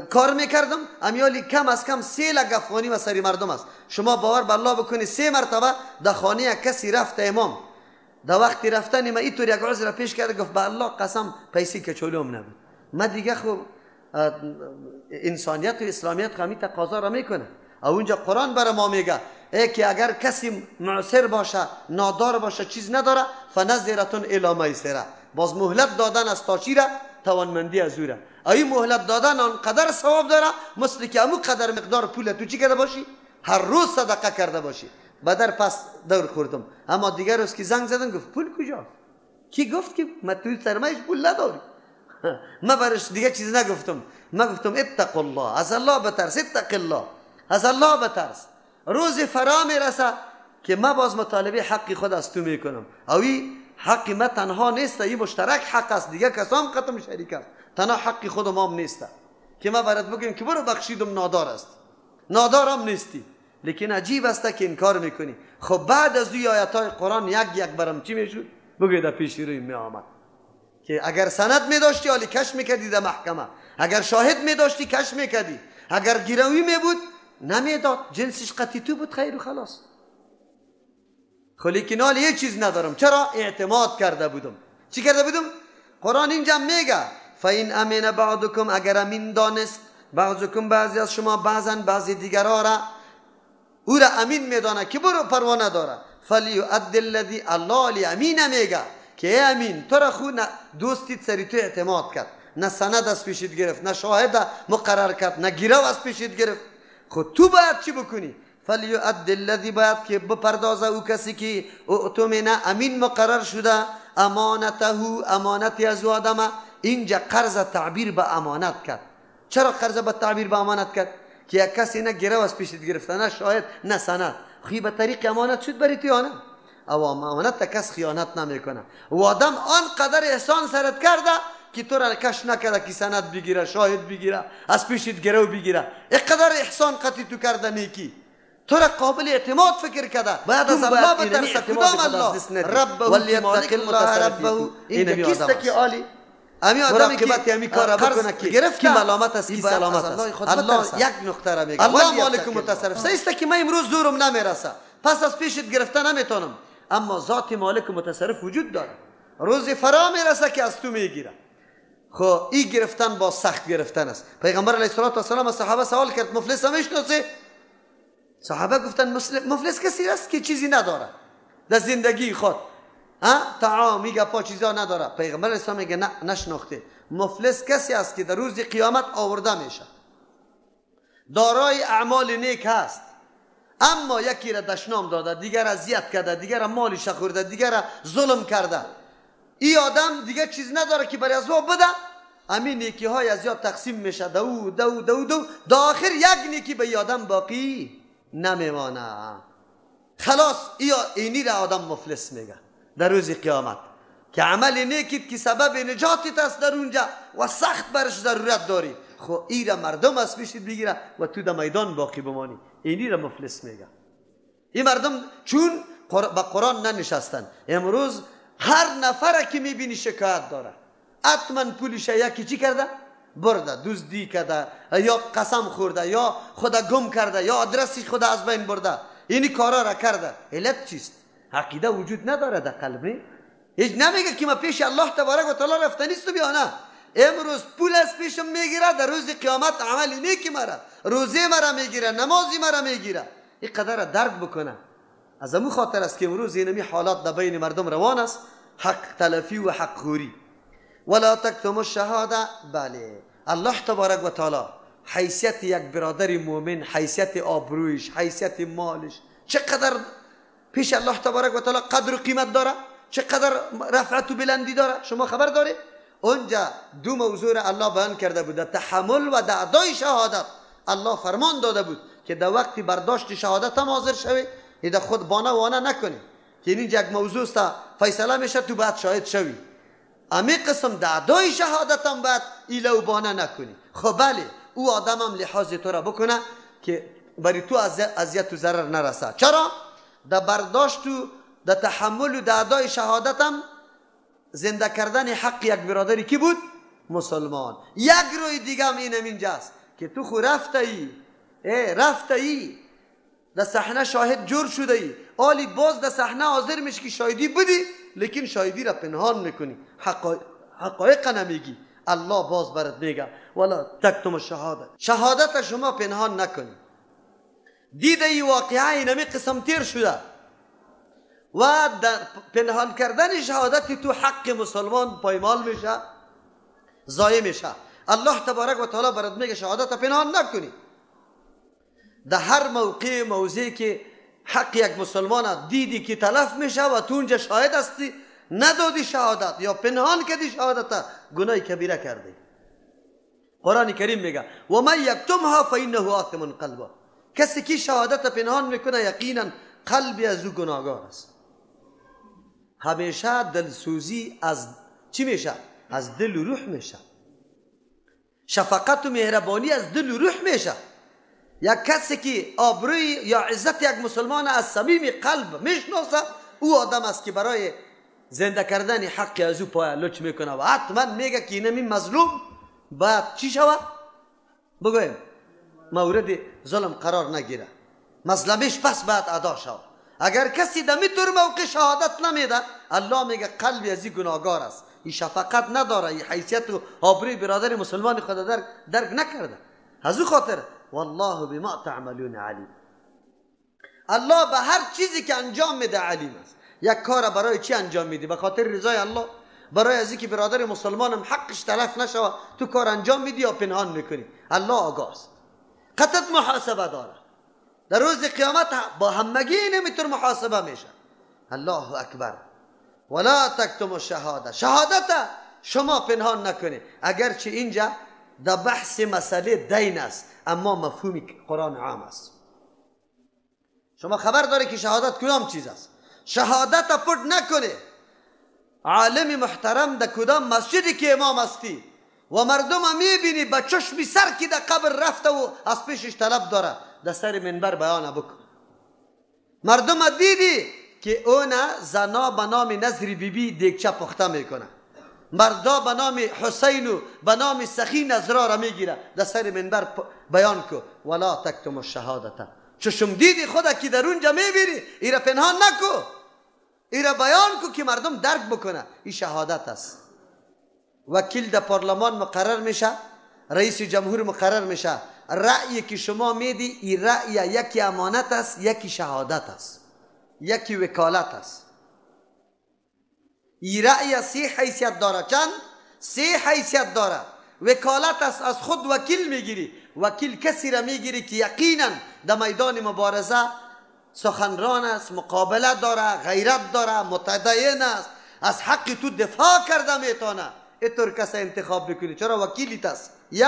کار میکردم، امیالی کم از کم 3 لک افغانی و سری مردم است. شما باور به الله بکنی 3 مرتبه در خانه کسی رفت امام، در وقتی رفتن ما اینطور یک عذر پیش کرد، گفت به الله قسم پیسی که چولوم نبود. ما دیگه خب انسانیت و اسلامیت همی تقاضا را میکنه. اونجا قرآن برای ما میگه که اگر کسی معسر باشه، نادار باشه، چیز نداره، فنظرتون الی میسره، باز مهلت دادن از تاشی را توانمندی از او را. این مهلت دادن آنقدر ثواب داره مثل که همون قدر مقدار پول تو چی کرده باشی هر روز صدقه کرده باشی. بدر پس دور خوردم، اما دیگر روز که زنگ زدن گفت پول کجا؟ کی گفت که ما توی سرمایش پول نداری؟ ما برش دیگه چیز نگفتم. ما گفتم اتق الله، از الله بترس، اتق الله، از الله بترس. روز فرا میرسه که ما باز مطالبه حق خود از تو میکنم. اوی حق ما تنها نیست، این مشترک حق است، دیگه کسام ختم شریک است. تنها حق خود ما هم نیست که ما برات بگیم که برو بخشیدم نادار است، نادار هم نیستی. لیکن عجیب است که انکار میکنی. خب بعد از دوی آیاتای قرآن یک برم چی میشود؟ بگوی در پیش روی می آمد که اگر سند میداشتی حالی کش میکردی در محکمه، اگر شاهد میداشتی کش میکردی، اگر گیروی میبود نمیداد، جنسش قطعی تو بود، خیر و خلاص. خب لیکن حالی یه چیز ندارم. چرا؟ اعتماد کرده بودم. چی کرده بودم؟ قرآن اینجا میگه فین امین بعضکم، اگر امین دانست بعضکم بعضی از شما بعضن بعضی دیگرها را، او را امین میدانه که برو پروانه داره، فلیؤد الذی، الله علی امین میگه که امین تو را خود دوستیت سری تو اعتماد کرد، نه سند از پیشت گرفت، نه شاهد مقرر کرد، نه گیرو از پیشت گرفت. خود تو باید چی بکنی؟ فلیؤد الذی، باید که بپردازه او کسی که اؤتمنه امین مقرر شده، امانته، امانتی از او آدمه. اینجا قرض تعبیر به امانت کرد. چرا قرض به تعبیر به امانت کرد؟ که یک کسی نه گرو از پیشت گرفته، نه شاهد، نه سند، خی به طریق امانت شد بری تو نه. او امانت تا کس خیانت نمیکنه. و آدم آنقدر احسان سرت کرده که تو را کش نکرده که سند بگیره، شاهد بگیره، از پیشت گرو بگیره. اینقدر احسان قطعی تو کرده نیکی، تو را قابل اعتماد فکر کرده باید از الله بترسه. کدام الله؟ ربه ولیتق الله ربه. این کیسته که عالی امی آدمی که امی کارا بکنه که ملامت است کی سلامت است. الله یک نقطه را میگه الله مالک متصرف است که من امروز زورم نمیرسه پس از پیشت گرفته نمیتونم، اما ذات مالک متصرف وجود داره. روزی فرا میرسه که از تو میگیره. خب این گرفتن با سخت گرفتن است. پیغمبر علیه السلام از صحابه سوال کرد مفلس میشناسه؟ صحابه گفتن مفلس کسی است که چیزی نداره در زندگی خود، طعام میگه پا چیزا نداره. پیغمبر علیه السلام میگه نه نشناخته. مفلس کسی است که در روز قیامت آورده میشه، دارای اعمال نیک هست، اما یکی را دشنام داده، دیگر را اذیت کرده، دیگر را مالش خورده، دیگر را ظلم کرده. این آدم دیگه چیز نداره که برای از او بده. همین نیکی های از یاد تقسیم میشه دو دو دو دو دا آخر یک نیکی به آدم باقی نمیمانه. خلاص اینی را آدم مفلس میگه در روز قیامت که عمل نیکیت که سبب نجاتت است در اونجا و سخت برش ضرورت داری، خب این را مردم از پیشت بگیره و تو در میدان باقی بمانی. اینی را مفلس میگه. این مردم چون با قرآن ننشستن، امروز هر نفر که میبینی شکایت داره، حتما پولش یکی چی کرده؟ برده، دزدی کرده، یا قسم خورده، یا خدا گم کرده، یا آدرسش خدا از بین برده. اینی کارا را کرده. علت چیست؟ عقیده وجود نداره در قلب. هیچ نمیگه که ما پیش الله تبارک و تعالی رفته نیستم یا نه. امروز پول از پیشم میگیره، در روز قیامت عمل نیکی مرا، روزه مرا میگیره، نمازی مرا میگیره. این قدر درک بکنه. از امو خاطر است که امروز اینمی حالات در بین مردم روان است، حق تلفی و حق خوری. ولا تکتم الشهاده. بله الله تبارک و تعالی حیثیت یک برادر مومن، حیثیت آبرویش، حیثیت مالش چقدر پیش الله تبارک و تعالی قدر و قیمت داره، چقدر رفعت و بلندی داره. شما خبر دارید؟ اونجا دو موضوع را الله بیان کرده بود، تحمل و ادای شهادت. الله فرمان داده بود که در وقتی برداشت شهادت هم حاضر شوی، ایده خود بانه وانه نکنی که اینجا یک موضوع است فیصله میشه تو بعد شاهد شوی. امی قسم در ادای شهادت هم بعد ایلو بانه نکنی. خب بله او آدم هم لحاظ تو را بکنه که برای تو اذیت و ضرر نرسه. چرا؟ در برداشت و در تحمل و در ادای شهادت هم زنده کردن حق یک برادری کی بود؟ مسلمان. یک روی دیگه هم اینم اینجاست که تو خو رفته ای در صحنه شاهد جور شده ای، آلی باز در صحنه حاضر میشه که شاهدی بدی، لیکن شاهدی را پنهان میکنی، حقایق نمیگی. الله باز برات میگه ولا تکتم الشهاده، شهادت شما پنهان نکنی. دیده ای واقعه اینمی قسم تیر شده و در پنهان کردن شهادت تو حق مسلمان پایمال میشه، ضایع میشه. الله تبارک و تعالی برات میگه شهادت پنهان نکنی. در هر موضعی که حق یک مسلمان دیدی که تلف میشه و تو اونجا شاهد هستی، ندادی شهادت یا پنهان کردی شهادت، گناه کبیره کردی. قرآن کریم میگه و من یکتمها فانه آثم قلبه، کسی که شهادت پنهان میکنه یقینا قلبی از او گناهگار است. همیشه دلسوزی از چی میشه؟ از دل و روح میشه. شفقت و مهربانی از دل و روح میشه. یک کسی که آبروی یا عزت یک مسلمان از صمیم قلب میشناسه، او آدم است که برای زنده کردن حق از او پای لچ میکنه و حتما میگه که اینمی مظلوم باید چی شود؟ بگویم مورد ظلم قرار نگیره، مظلمش پس باید ادا شود. اگر کسی در میتور موقع شهادت نمیده، الله میگه قلبی از این گناهگار است، این شفقت نداره، این حیثیت و آبروی برادر مسلمان خود درک نکرده. از او خاطر والله بما تعملون علیم. الله به هر چیزی که انجام میده علیم است. یک کار برای چی انجام میدی؟ به خاطر رضای الله، برای از اینکه برادر مسلمان هم حقش تلف نشود تو کار انجام میدی یا پنهان میکنی؟ الله آگاه است. قطعا محاسبه داره. در روز قیامت با همگی نمیتونه محاسبه میشه. الله اکبر. ولا تکتم الشهاده، شهادت شما پنهان نکنی. اگرچه اینجا در بحث مسئله دین است، اما مفهوم قرآن عام است. شما خبر داره که شهادت کدام چیز است. شهادت پرد نکنه. عالم محترم در کدام مسجدی که امام هستی و مردم میبینی با چشمی سر که در قبر رفته و از پیشش طلب داره، در سر منبر بیان بکن مردم دیدی که اون زنا به نام نظر بیبی دیگچه پخته میکنه، مردا به نام حسین و به نام سخی نظرا را میگیره، در سر منبر بیان کو ولا تکتم الشهادت. چشم دیدی خدا که در اونجا میبینی، ایره پنهان نکو، ایره بیان کو که مردم درک بکنه. این شهادت است. وکیل در پارلمان مقرر میشه، رئیس جمهور مقرر میشه، رأیی که شما میدی این رأی یکی امانت است، یکی شهادت است، یکی وکالت است. این رأی 3 حیثیت داره. چند؟ 3 حیثیت داره. وکالت است، از خود وکیل میگیری. وکیل کسی را میگیری که یقینا در میدان مبارزه سخنران است، مقابله داره، غیرت داره، متدین است، از حق تو دفاع کرده میتونه. اینطور کسی انتخاب بکنی، چرا وکیلیت است. یک.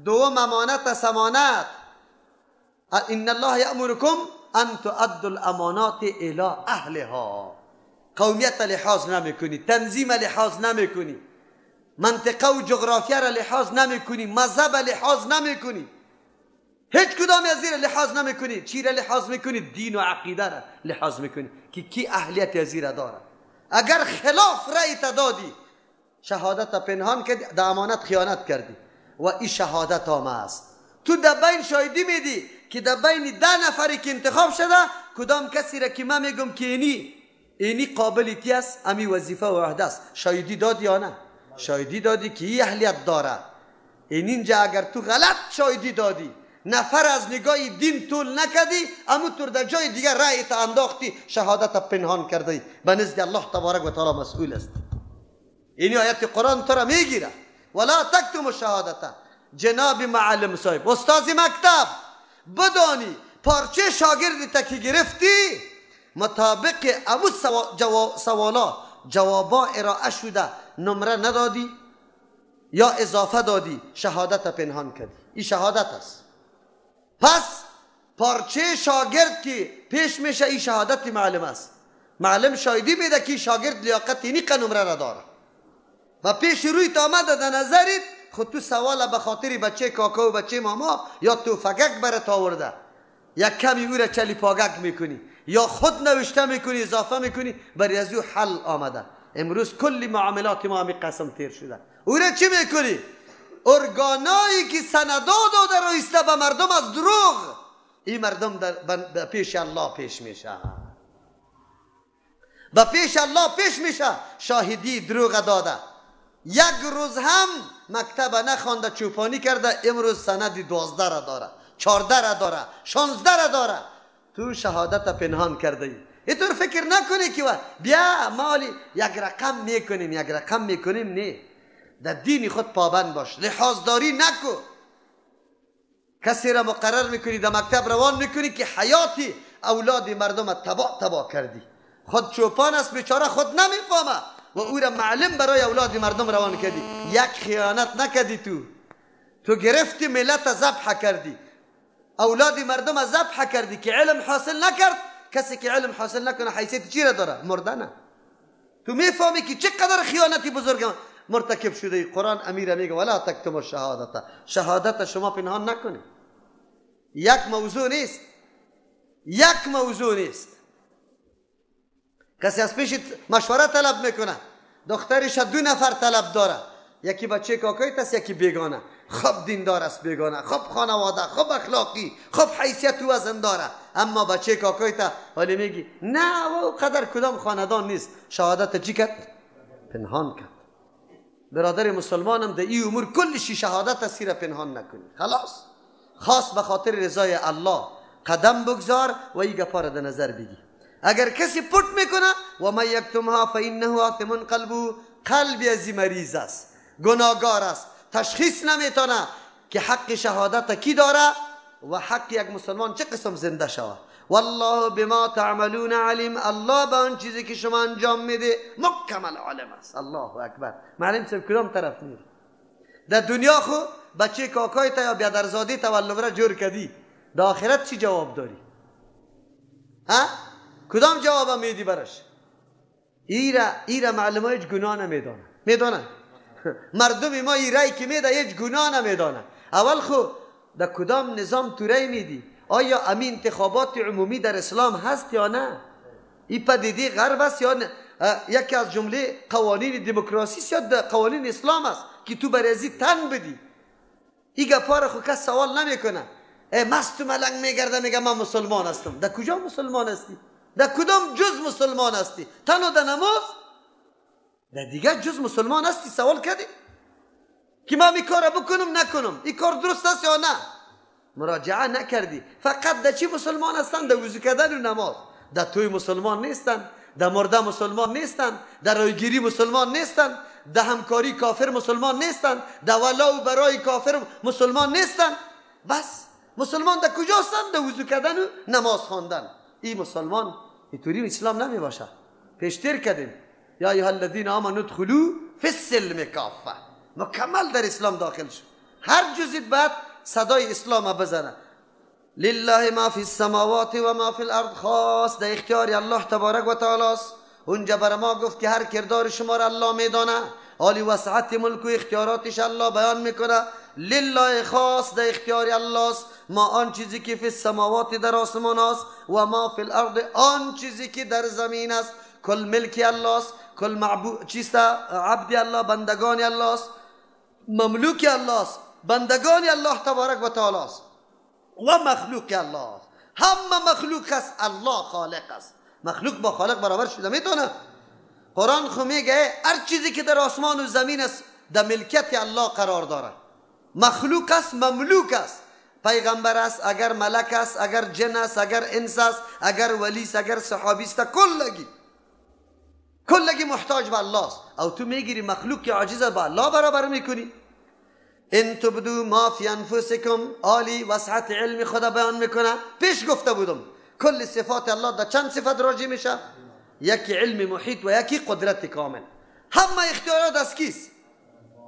دوم امانت است. امانت ان الله یأمرکم ان تؤدوا الامانات الی اهلها. قومیت لحاظ نمیکنی، تنظیم لحاظ نمیکنی، منطقه و جغرافیا را لحاظ نمیکنی، مذهب لحاظ نمیکنی، هیچ کدام از این لحاظ نمیکنی. چی را لحاظ میکنی؟ دین و عقیده را لحاظ میکنی که کی اهلیت از این داره. اگر خلاف رأی دادی، شهادت پنهان کردی، در امانت خیانت کردی و این شهادت هم است. تو در بین شاهدی میدی که در بین 10 نفری که انتخاب شده، کدام کسی را که من میگم که اینی قابلیتی است، امی وظیفه و عهده است، شاهدی دادی یا نه؟ شاهدی دادی که این اهلیت داره. اینجا اگر تو غلط شاهدی دادی، نفر از نگاه دین طول نکدی، اما تو در جای دیگر رأیت انداختی، شهادت پنهان کردی، به نزد الله تبارک و تعالی مسئول است. این آیت قرآن تو را میگیره. ولا تکتم الشهادت. جناب معلم صاحب، استاد مکتب، بدانی پارچه شاگردی تا که گرفتی، مطابق امو سوالا جوابا ارائه شده، نمره ندادی یا اضافه دادی، شهادت پنهان کردی. این شهادت است. پس پارچه شاگرد که پیش میشه، این شهادت معلم است. معلم شاهدی میده که شاگرد لیاقت اینی نمره را داره و پیش روی تا آمده در نظرت، خود تو سوال به خاطر بچه کاکا و بچه ماما یا تو فگک برات آورده، یک کمی او را چلی پاگک میکنی یا خود نوشته میکنی، اضافه میکنی، برای از او حل آمده. امروز کلی معاملات ما همی قسم تیر شده. او را چی میکنی؟ ارگانایی که سندا داده رو ایسته به مردم از دروغ، این مردم در پیش الله پیش میشه، به پیش الله پیش میشه. شاهدی دروغ داده، یک روز هم مکتب نخوانده، چوپانی کرده، امروز سند 12 را داره، 14 را داره، 16 را داره. تو شهادت پنهان کرده ای. اینطور فکر نکنی که بیا مالی یک رقم میکنیم نه. در دین خود پابند باش، لحاظداری نکو. کسی را مقرر میکنی در مکتب روان میکنی که حیاتی اولاد مردم تباه کردی. خود چوپان است بیچاره، خود نمیفهمه و او را معلم برای اولاد مردم روان کردی. یک خیانت نکردی، تو گرفتی ملت ذبح کردی، اولاد مردم ذبح کردی که علم حاصل نکرد. کسی که علم حاصل نکنه حیثیت چی را داره؟ مردنه. تو میفهمی که چقدر خیانتی بزرگ مرتکب شده. قرآن امیر میگه ولا تکتم الشهادت. شهادت شما پنهان نکنید. یک موضوع نیست. کسی از پیش مشوره طلب میکنه، دخترش 2 نفر طلب داره، یکی بچه کاکایت است، یکی بیگانه. خب دیندار است بیگانه، خب خانواده، خب اخلاقی، خب حیثیت و وزن داره، اما بچه کاکایت ولی میگی نه و قدر کدام خاندان نیست. شهادت چی کرد؟ پنهان کرد. برادر مسلمانم در این امور کلشی شهادت است را پنهان نکنی. خلاص خاص به خاطر رضای الله قدم بگذار و این گپا را در نظر بگی. اگر کسی پټ میکنه و من یکتمها فانه آثم قلبه، قلبی از مریض است، گناهگار است، تشخیص نمیتونه که حق شهادت کی داره و حق یک مسلمان چه قسم زنده شود. والله بما تعملون علیم. الله به آن چیزی که شما انجام میده مکمل عالم است. الله اکبر. معلم صاحب کدام طرف میری؟ در دنیا خو بچه کاکایت یا بیادرزادی تولد جور کردی، در آخرت چی جواب داری؟ ها؟ کدام جواب میدی برش؟ ایرا معلم هیچ گناه نمیدانه. مردم ما ای رای که میده هیچ گناه نمیدانه. اول خو در کدام نظام تو رای میدی؟ آیا همین انتخابات عمومی در اسلام هست یا نه؟ این پدیده غرب است یا نه؟ یکی از جمله قوانین دموکراسی است یا قوانین اسلام است که تو برای تن بدی؟ این گپا را خود کس سوال نمیکنه. مست و ملنگ میگرده میگه من مسلمان هستم. در کجا مسلمان هستی؟ در کدام جز مسلمان هستی؟ تنها در نماز؟ در دیگه جز مسلمان هستی؟ سوال کردی که من این کار بکنم نکنم، این کار درست است یا نه؟ مراجعه نکردی. فقط در چی مسلمان هستن؟ در وضو کردن و نماز. در توی مسلمان نیستن، در مرده مسلمان نیستن، در رایگیری مسلمان نیستن، در همکاری کافر مسلمان نیستن، در ولا و برای کافر مسلمان نیستن. بس مسلمان در کجا هستن؟ در وضو کردن و نماز خواندن. این مسلمان اینطوری اسلام نمی باشه. پیشتر کردیم یا ایها الذین آمنوا ادخلوا فی السلم کافه، مکمل در اسلام داخل شو. هر جزید بعد صدای اسلام بزنه. لله ما فی السماوات و ما فی الارض، خاص در اختیار الله تبارک و تعالی است. اونجا بر ما گفت که هر کردار شما را الله میدانه، حالی وسعت ملک و اختیاراتش الله بیان میکنه. لله، خاص در اختیار الله است ما آن چیزی که فی السماوات در آسمان است و ما فی الارض آن چیزی که در زمین است. کل ملک الله است، کل معبود چیست؟ عبد الله، بندگان الله است، مملوک الله است، بندگان الله تبارک و تعالی است و مخلوق الله است. همه مخلوق است، الله خالق است. مخلوق با خالق برابر شده میتونه؟ قرآن خو میگه هر چیزی که در آسمان و زمین است در ملکت الله قرار داره. مخلوق است، مملوک است. پیغمبر است، اگر ملک است، اگر جن است، اگر انس است، اگر ولی است، اگر صحابی است، کلگی محتاج به الله است. او تو میگیری مخلوق که عاجز به الله برابر میکنی. ان تبدو ما فی انفسکم، عالی وسعت علم خدا بیان میکنه. پیش گفته بودم کل صفات الله در چند صفت راجع میشه؟ یکی علم محیط و یکی قدرت کامل. همه اختیارات از کیست؟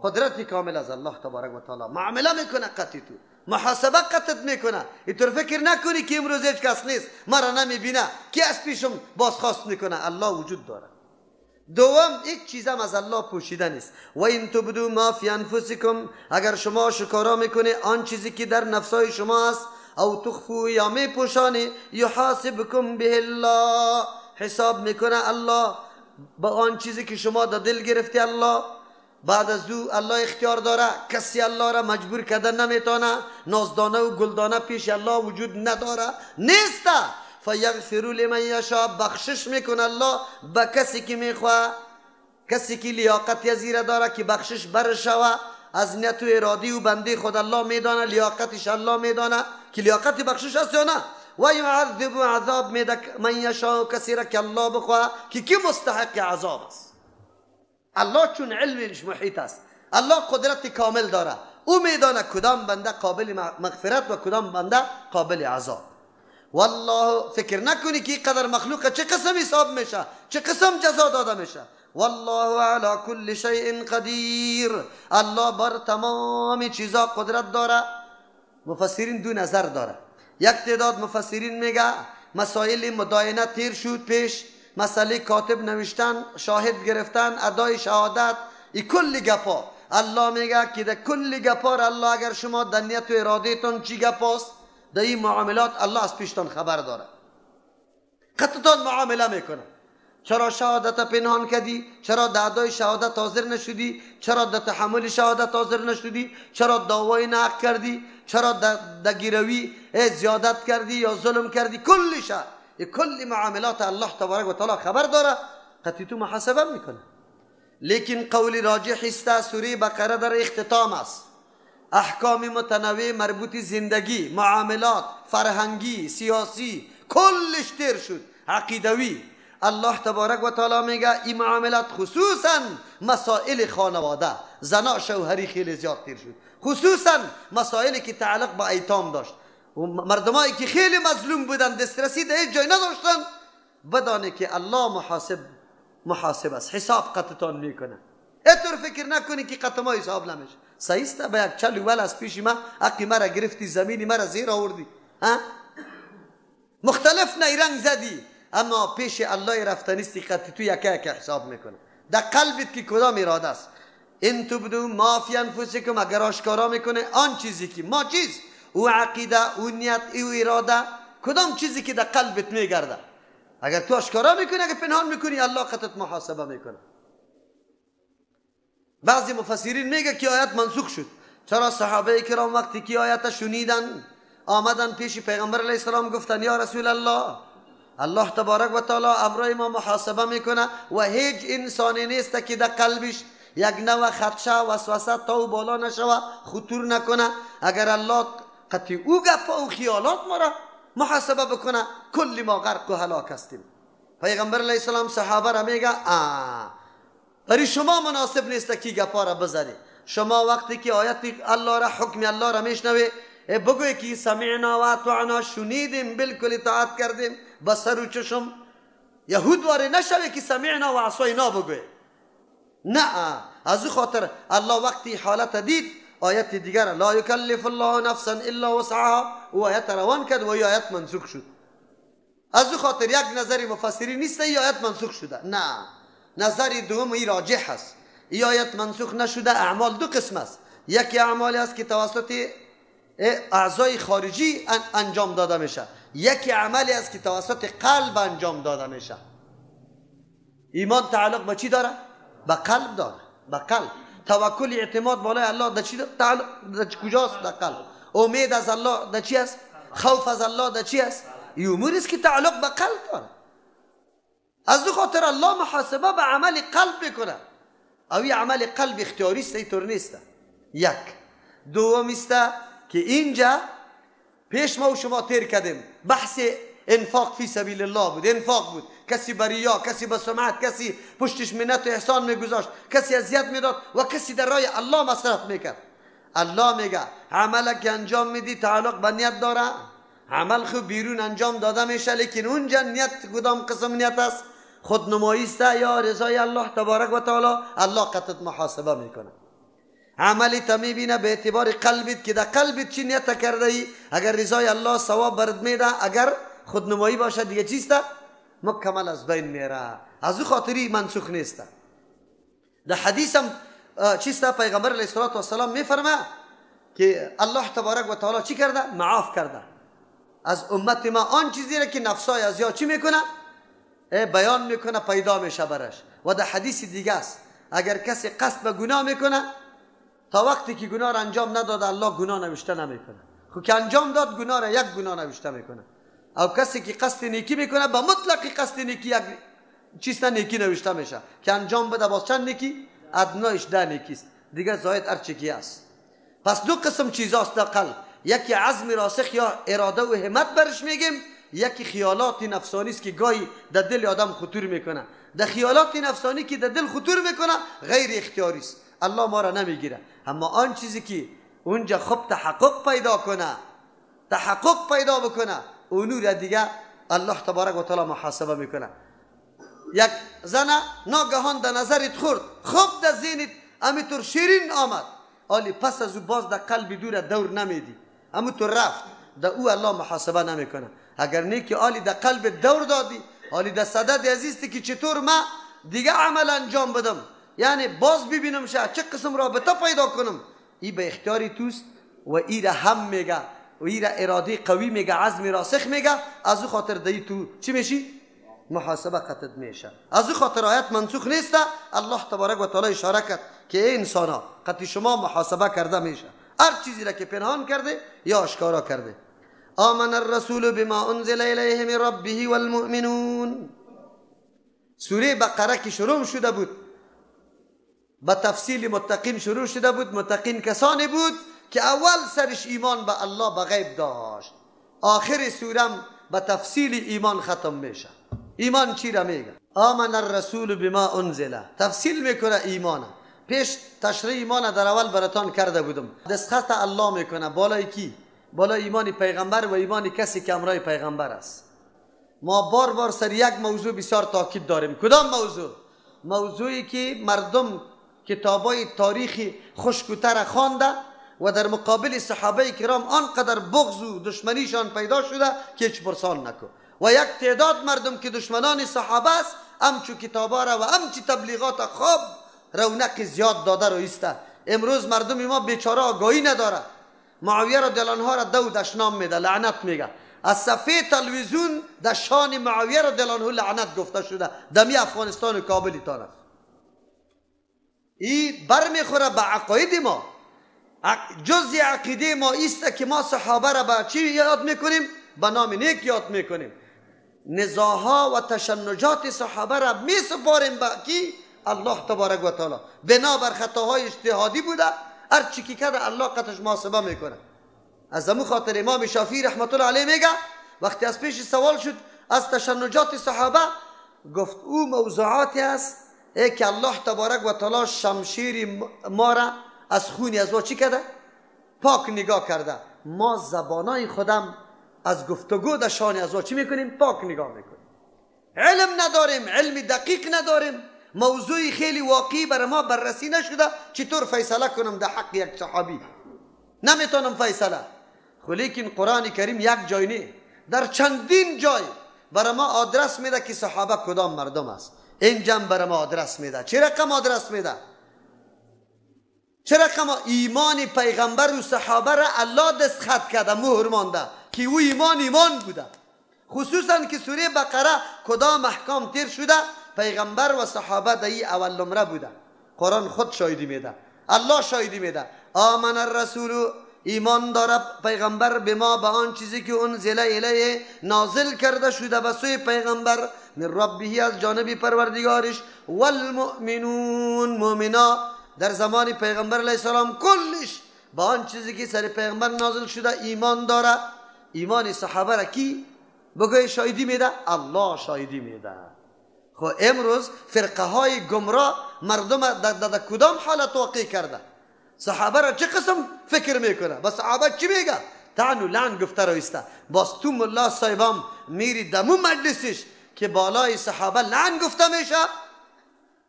قدرت کامل از الله تبارک و تعالی. معامله میکنه قطعی تو، محاسبه قطعت میکنه. اینطور فکر نکنی که امروز هیچ کس نیست، مرا نمیبینه، کی از پیشم بازخواست میکنه. الله وجود داره. دوم، یک چیزم از الله پوشیده نیست. و این تبدو ما فی انفسکم، اگر شما شکارا میکنه آن چیزی که در نفسای شما است، او تخفو یا میپوشانی، یحاسبکم به الله، حساب میکنه الله با آن چیزی که شما در دل گرفتی. الله بعد از او الله اختیار داره، کسی الله را مجبور کردن نمیتونه. نازدانه و گلدانه پیش الله وجود نداره، نیسته. فیغفر لمن یشاء، بخشش میکنه الله به کسی که میخواه. کسی که لیاقت یزیره داره که بخشش برشوه، از نیت و ارادی و بنده خود الله میدانه، لیاقتش الله میدانه که لیاقت بخشش است یا نه. و یعذب عذاب میده من یشاء، کسی را که الله بخواه که کی مستحق عذاب است. الله چون علمش محیط است، الله قدرت کامل داره، او میدانه کدام بنده قابل مغفرت و کدام بنده قابل عذاب. والله، فکر نکنی که قدر مخلوق چه قسم حساب میشه، چه قسم جزا داده میشه. والله علی کل شیء قدیر، الله بر تمام چیزا قدرت داره. مفسرین دو نظر داره. یک تعداد مفسرین میگه مسائل مداینه تیر شد پیش، مسئله کاتب نوشتن، شاهد گرفتن، ادای شهادت، ای کل گپا. الله میگه که در کل گپا الله اگر شما در نیت و ارادهتون چی گپاست، در این معاملات الله از پیشتان خبر داره، قطعتان معامله میکنه. چرا شهادت پنهان کردی؟ چرا در ادای شهادت حاضر نشدی؟ چرا در تحمل شهادت حاضر نشدی؟ چرا دعوای نقض کردی؟ چرا در گیروی زیادت کردی یا ظلم کردی؟ کلش، کل معاملات الله تبارک و تعالی خبر داره، قطعی تو محاسبه میکنه. لیکن قول راجح است سوره بقره در اختتام است. احکام متنوع مربوط زندگی، معاملات، فرهنگی، سیاسی، کلش تیر شد. عقیدوی، الله تبارک و تعالی میگه این معاملات خصوصا مسائل خانواده، زنا شوهری خیلی زیاد تیر شد، خصوصا مسائلی که تعلق با ایتام داشت. و مردمایی که خیلی مظلوم بودن، دسترسی در هیچ جای نداشتن، بدانه که الله محاسب است، حساب قطعتان میکنه. اینطور فکر نکنی که قطع ما حساب نمیشه. صحیح است به یک چلو ول از پیش ما حقی مرا گرفتی، زمینی مرا زیر آوردی، مختلف نیرنگ زدی، اما پیش الله رفتنیستی قطعی تو یکه یک حساب میکنه. در قلبت که کدام اراده است. ان تبدو ما فی انفسکم، اگر آشکارا میکنه آن چیزی که ما چیز او عقیده، او نیت، او اراده، کدام چیزی که در قلبت میگرده. اگر تو اشکارا میکنی، اگر پنهان میکنی، الله قطعت محاسبه میکنه. بعضی مفسرین میگه که آیت منسوخ شد. چرا صحابه کرام وقتی که آیت شنیدن آمدن پیش پیغمبر علیه السلام گفتن یا رسول الله، الله تبارک و تعالی امرای ما محاسبه میکنه و هیچ انسانی نیست که در قلبش یک نوع خدشه وسوسه تا بالا نشوه، خطور نکنه. اگر الله قطعی او گپ و خیالات ما را محاسبه بکنه، کلی ما غرق و هلاک هستیم. پیغمبر علیه السلام صحابه را میگه برای شما مناسب نیست که گپا را بزنی. شما وقتی که آیت الله را، حکم الله را میشنوی، بگوی که سمعنا و اطعنا، شنیدیم بالکل اطاعت کردیم با سر و چشم. یهود واره نشوی که سمعنا و عصینا بگوی. نه، از او خاطر الله وقتی حالت دید آیت دیگر لا یکلف الله نفسا الا وسعها و آیت روان کرد و آیت منسوخ شد. از او خاطر یک نظری مفسرین نیست ای آیت منسوخ شده، نه، نظری دوم ای راجح است. ای آیت منسوخ نشده. اعمال دو قسم است. یکی اعمالی است که توسط اعضای خارجی انجام داده میشه، یکی عملی است که توسط قلب انجام داده میشه. ایمان تعلق به چی داره؟ به قلب داره، به قلب. توکل اعتماد بالای الله در چی تعلق؟ در کجاست؟ در قلب. امید از الله در چی است؟ خوف از الله در چی است؟ این امور است که تعلق به قلب داره. از او خاطر الله محاسبه به عمل قلب میکنه. او این عمل قلب اختیاری است، اینطور نیست. یک. دوم است که اینجا پیش ما و شما تیر کردیم بحث انفاق فی سبیل الله بود. انفاق بود، کسی به ریا، کسی به سمعت، کسی پشتش منت و احسان میگذاشت، کسی اذیت میداد و کسی در راه الله مصرف میکرد. الله میگه عمل که انجام میدی تعلق به نیت داره. عمل خود بیرون انجام داده میشه، لیکن اونجا نیت کدام قسم نیت است؟ خودنمایی است یا رضای الله تبارک و تعالی؟ الله قطعا محاسبه میکنه. عملی تا میبینه به اعتبار قلبت که در قلبت چی نیت کرده ای. اگر رضای الله ثواب برد میده، اگر خودنمایی باشه دیگه چیست؟ مکمل از بین میره. از او خاطری منسوخ نیست. در حدیث هم چیست؟ پیغمبر علیه السلام میفرمه که الله تبارک و تعالی چی کرده؟ معاف کرده از امت ما آن چیزی را که نفسای از یا چی میکنه؟ بیان میکنه، پیدا میشه برش. و در حدیث دیگه است اگر کسی قصد به گناه میکنه، تا وقتی که گناه را انجام نداد الله گناه نوشته نمیکنه. خب که انجام داد گناه را یک گناه نوشته میکنه. او کسی که قصد نیکی میکنه به مطلق قصد نیکی یک چیز نیکی نوشته میشه که انجام بده. باز چند نیکی؟ ادنایش 10 نیکی است، دیگه زاید ارچکی است. پس دو قسم چیزاست در قلب. یکی عزم راسخ یا اراده و همت برش میگیم، یکی خیالات نفسانی است که گاهی در دل آدم خطور میکنه. در خیالات نفسانی که در دل خطور میکنه غیر اختیاری است، الله ما را نمیگیره. اما آن چیزی که اونجا خوب تحقق پیدا کنه، تحقق پیدا بکنه، اونو را دیگه الله تبارک و تعالی محاسبه میکنه. یک زنه ناگهان در نظرت خورد، خوب در ذهنت همینطور شیرین آمد، حالی پس از او باز در قلب دور دور نمیدی، همینطور رفت، در او الله محاسبه نمیکنه. اگر نیکی حالی در قلب دور دادی، حالی در صدد عزیزتی که چطور ما دیگه عمل انجام بدم، یعنی باز ببینم چه قسم رابطه پیدا کنم، ای به اختیاری توست. و ای را هم میگه و ای را اراده قوی میگه، عزم راسخ میگه. از او خاطر دی تو چی میشی؟ محاسبه قطعا میشه. از او خاطر آیت منسوخ نیست. الله تبارک و تعالی اشاره کرد که ای انسانا قطعا شما محاسبه کرده میشه، هر چیزی را که پنهان کرده یا آشکارا کرده. آمن الرسول بما انزل الیه من ربه والمؤمنون. سوره بقره که شروع شده بود با تفصیل متقین شروع شده بود. متقین کسانی بود که اول سرش ایمان به الله به غیب داشت، آخر سورم به تفصیل ایمان ختم میشه. ایمان چی را میگه؟ آمن الرسول بما انزل، تفصیل میکنه ایمان. پیش تشریح ایمان در اول براتان کرده بودم. دستخط الله میکنه بالای کی؟ بالای ایمان پیغمبر و ایمان کسی که همراه پیغمبر است. ما بار بار سر یک موضوع بسیار تاکید داریم. کدام موضوع؟ موضوعی که مردم کتابای تاریخی خشک‌تر خوانده و در مقابل صحابه کرام آنقدر بغض و دشمنیشان پیدا شده که هیچ پرسان نکن. و یک تعداد مردم که دشمنان صحابه است، همچو کتابا را و همچی تبلیغات خواب رونق زیاد داده رو ایسته. امروز مردم ما بیچاره آگاهی نداره معاویه رضی الله عنه را دودش نام میده، لعنت میگه. از صفحه تلویزیون در شان معاویه رضی الله عنه لعنت گفته شده، دمی افغانستان و کابل تان است. این برمیخوره به عقاید ما. جزء عقیده ما است که ما صحابه را به چی یاد میکنیم؟ به نام نیک یاد میکنیم. نزاها و تشنجات صحابه را میسپاریم به کی؟ الله تبارک و تعالی. بنابر خطاهای اجتهادی بوده، هر چی که کرده الله قطعش محاسبه میکنه. از همون خاطر امام شافعی رحمت الله علیه میگه وقتی از پیش سوال شد از تشنجات صحابه، گفت او موضوعاتی است که الله تبارک و تعالی شمشیر ما را از خونی از ما چی کرده؟ پاک نگاه کرده. ما زبانای خودم از گفتگو در شان از ما چی میکنیم؟ پاک نگاه میکنیم. علم نداریم، علم دقیق نداریم، موضوعی خیلی واقعی برای ما بررسی نشده، چطور فیصله کنم در حق یک صحابی؟ نمیتونم فیصله. خب لیکن قرآن کریم یک جای نه، در چندین جای برای ما آدرس میده که صحابه کدام مردم است. این جمع برای ما آدرس میده. چه رقم آدرس میده؟ چه رقم ایمان پیغمبر و صحابه را الله دستخط کرده، مهر مانده که او ایمان بوده. خصوصا که سوره بقره کدام احکام تیر شده، پیغمبر و صحابه در این اول نمره بوده. قرآن خود شاهدی میده، الله شاهدی میده. آمن الرسول، ایمان داره پیغمبر، به ما به آن چیزی که انزل الیه نازل کرده شده به سوی پیغمبر، من ربه از جانب پروردگارش، والمؤمنون، مؤمنا در زمان پیغمبر علیه السلام کلش به آن چیزی که سر پیغمبر نازل شده ایمان داره. ایمان صحابه را کی بگوی شاهدی میده؟ الله شاهدی میده. خب امروز فرقه های گمراه مردم در کدام حالت واقع کرده؟ صحابه را چه قسم فکر میکنه؟ با صحابه چی میگه؟ طعن و لعن گفته رایسته. باز تو ملا صاحبام میری دمو مجلسش که بالای صحابه لعن گفته میشه،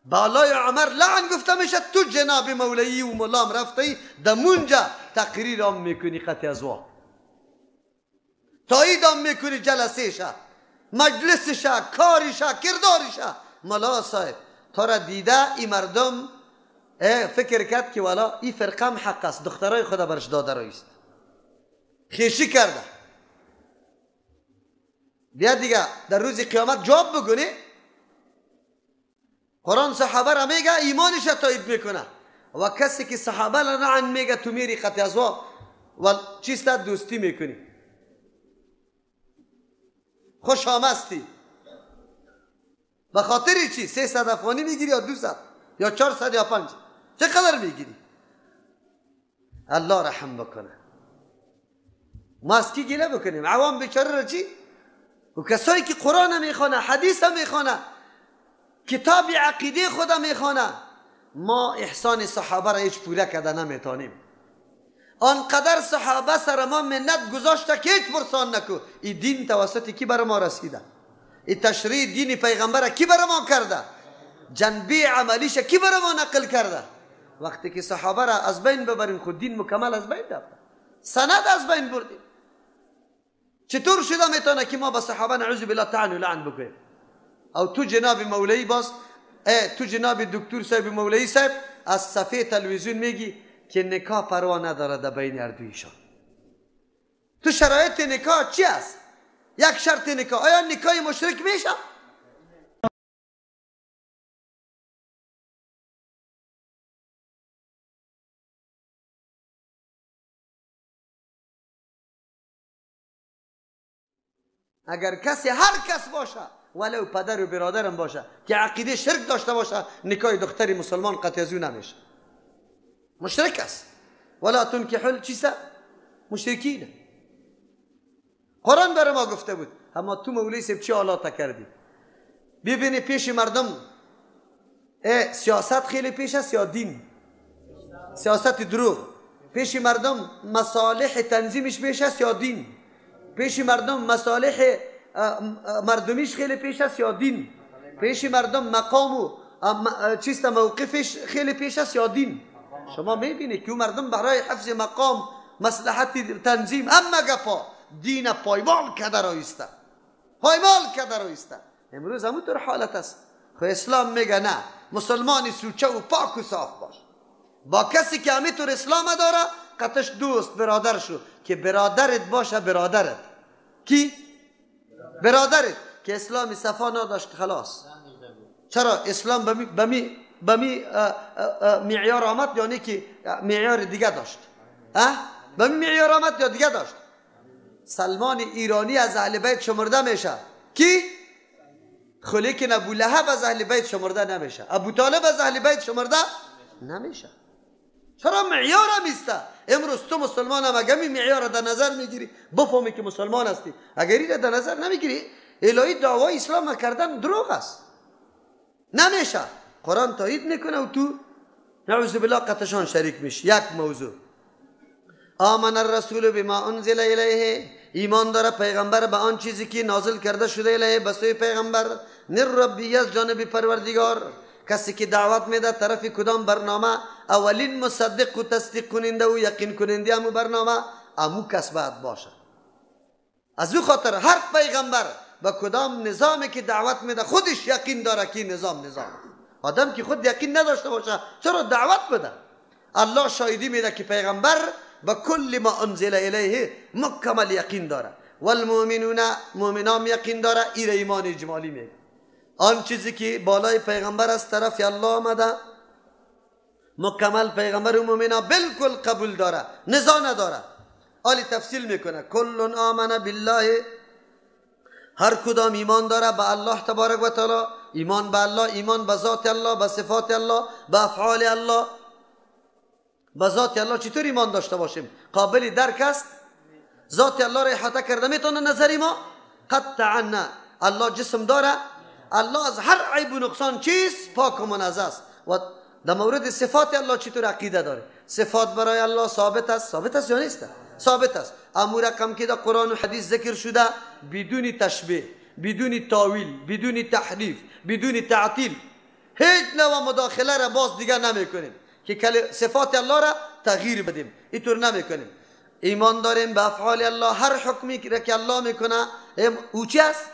بالای عمر لعن گفته میشه، تو جناب مولوی و ملام رفتی دمونجا تقریر هم میکنی قطع از وا، تایید هم میکنی جلسه مجلسش، کارش، کردارش. ملا صاحب تا را دیده این مردم فکر کرد که والا این فرقه هم حق است، دخترای خدا برش داده رایست، خیشی کرده. بیا دیگه در روز قیامت جواب بگونی. قرآن صحابه را میگه ایمانش تایید میکنه، و کسی که صحابه را لعن میگه تو میری قطع از وا و چیستا دوستی میکنی، خوش آمستی. به خاطر چی؟ 300 افغانی میگیری یا 200 یا 400 یا 500؟ چقدر میگیری؟ الله رحم بکنه. ما از کی گله بکنیم؟ عوام بیچاره را چی؟ و کسایی که قرآن میخوانه، حدیث میخوانه، کتاب عقیده خدا میخوانه، ما احسان صحابه را هیچ پوره کرده نمیتونیم. آنقدر صحابه سر ما منت گذاشته که هیچ پرسان نکو. این دین توسط کی بر ما رسیده؟ این تشریع دین پیغمبر کی بر ما کرده؟ جنبه عملیش کی بر ما نقل کرده؟ وقتی که صحابه را از بین ببریم خود دین مکمل از بین رفته، سند از بین بردیم. چطور شده میتونه که ما به صحابه نعوذ بالله طعن و لعن بکنیم؟ او تو جناب مولوی باز، تو جناب دکتر صاحب مولوی صاحب از صفحه تلویزیون میگی که نکاح پروا نداره در بین اردویشان. تو شرایط نکاح چی است؟ یک شرط نکاح، آیا نکاح مشرک میشه؟ اگر کسی، هر کس باشه، ولو پدر و برادرم باشه که عقیده شرک داشته باشه، نکاح دختری مسلمان قطع از او نمیشه، مشرک است. ولا تنکحوا چیسا مشرکین. قرآن برای ما گفته بود. اما تو مولوی صاحب چه حالاتا کردی؟ ببینی پیش مردم سیاست خیلی پیش است یا دین؟ سیاست دروغ. پیش مردم مصالح تنظیمش پیش است یا دین؟ پیش مردم مصالح مردمیش خیلی پیش است یا دین؟ پیش مردم مقام و چیست موقفش خیلی پیش است یا دین؟ شما میبینید که مردم برای حفظ مقام، مصلحت تنظیم، اما گفا دین پایمال کرده رایسته، پایمال کرده رایسته. امروز همونطور حالت است. خو اسلام میگه نه، مسلمانی سوچه و پاک و صاف باش. با کسی که همینطور اسلام داره قطش دوست برادر شو که برادرت باشه برادرت. کی؟ برادرت که اسلام صفا نداشت خلاص. چرا اسلام بمی معیار آمد یعنی که معیار دیگه داشت؟ بمی معیار آمد یا دیگه داشت؟ سلمان ایرانی از اهل بیت شمرده میشه. کی؟ خلیکن ابو لهب از اهل بیت شمرده نمیشه. ابو طالب از اهل بیت شمرده نمیشه. چرا معیار هم ایسته؟ امروز تو مسلمان هم اگه معیار در نظر میگیری بفهمی که مسلمان هستی. اگر این در نظر نمیگیری الهی دعوای اسلام کردن دروغ است. نمیشه. قرآن تایید میکنه و تو نعوذ بالله قطشان شریک میشه. یک موضوع آمن الرسول بما انزل الیه، ایمان داره پیغمبر به آن چیزی که نازل کرده شده الیه به سوی پیغمبر، من ربی از جانب پروردگار. کسی که دعوت میده طرف کدام برنامه، اولین مصدق و تصدیق کننده و یقین کننده همو برنامه امو کس باید باشه. از او خاطر هر پیغمبر به کدام نظامی که دعوت میده خودش یقین داره که نظام آدم که خود یقین نداشته باشه چرا دعوت بده؟ الله شاهدی میده که پیغمبر به کل ما انزل الیه مکمل یقین داره. والمؤمنون مؤمنان یقین داره. این ایمان اجمالی میگه. آن چیزی که بالای پیغمبر از طرف الله آمده مکمل پیغمبر و مؤمنان بالکل قبول داره، نزاع نداره. حالی تفصیل میکنه کل آمن بالله، هر کدام ایمان داره به الله تبارک و تعالی. ایمان به الله، ایمان به ذات الله، به صفات الله، به افعال الله. به ذات الله چطور ایمان داشته باشیم؟ قابل درک است؟ ذات الله را احاطه کرده میتونه نظری ما؟ قطعا نه. الله جسم داره. الله از هر عیب و نقصان چیز پاک و منزه است. و در مورد صفات الله چطور عقیده داره؟ صفات برای الله ثابت است. ثابت است یا نیست؟ ثابت است. اما رقم که در قرآن و حدیث ذکر شده بدون تشبیه، بدون تاویل، بدون تحریف، بدون تعطیل، هیچ نوع مداخله را باز دیگر نمیکنیم که صفات الله را تغییر بدیم. اینطور نمیکنیم. ایمان داریم به افعال الله. هر حکمی که الله میکنه او چی است؟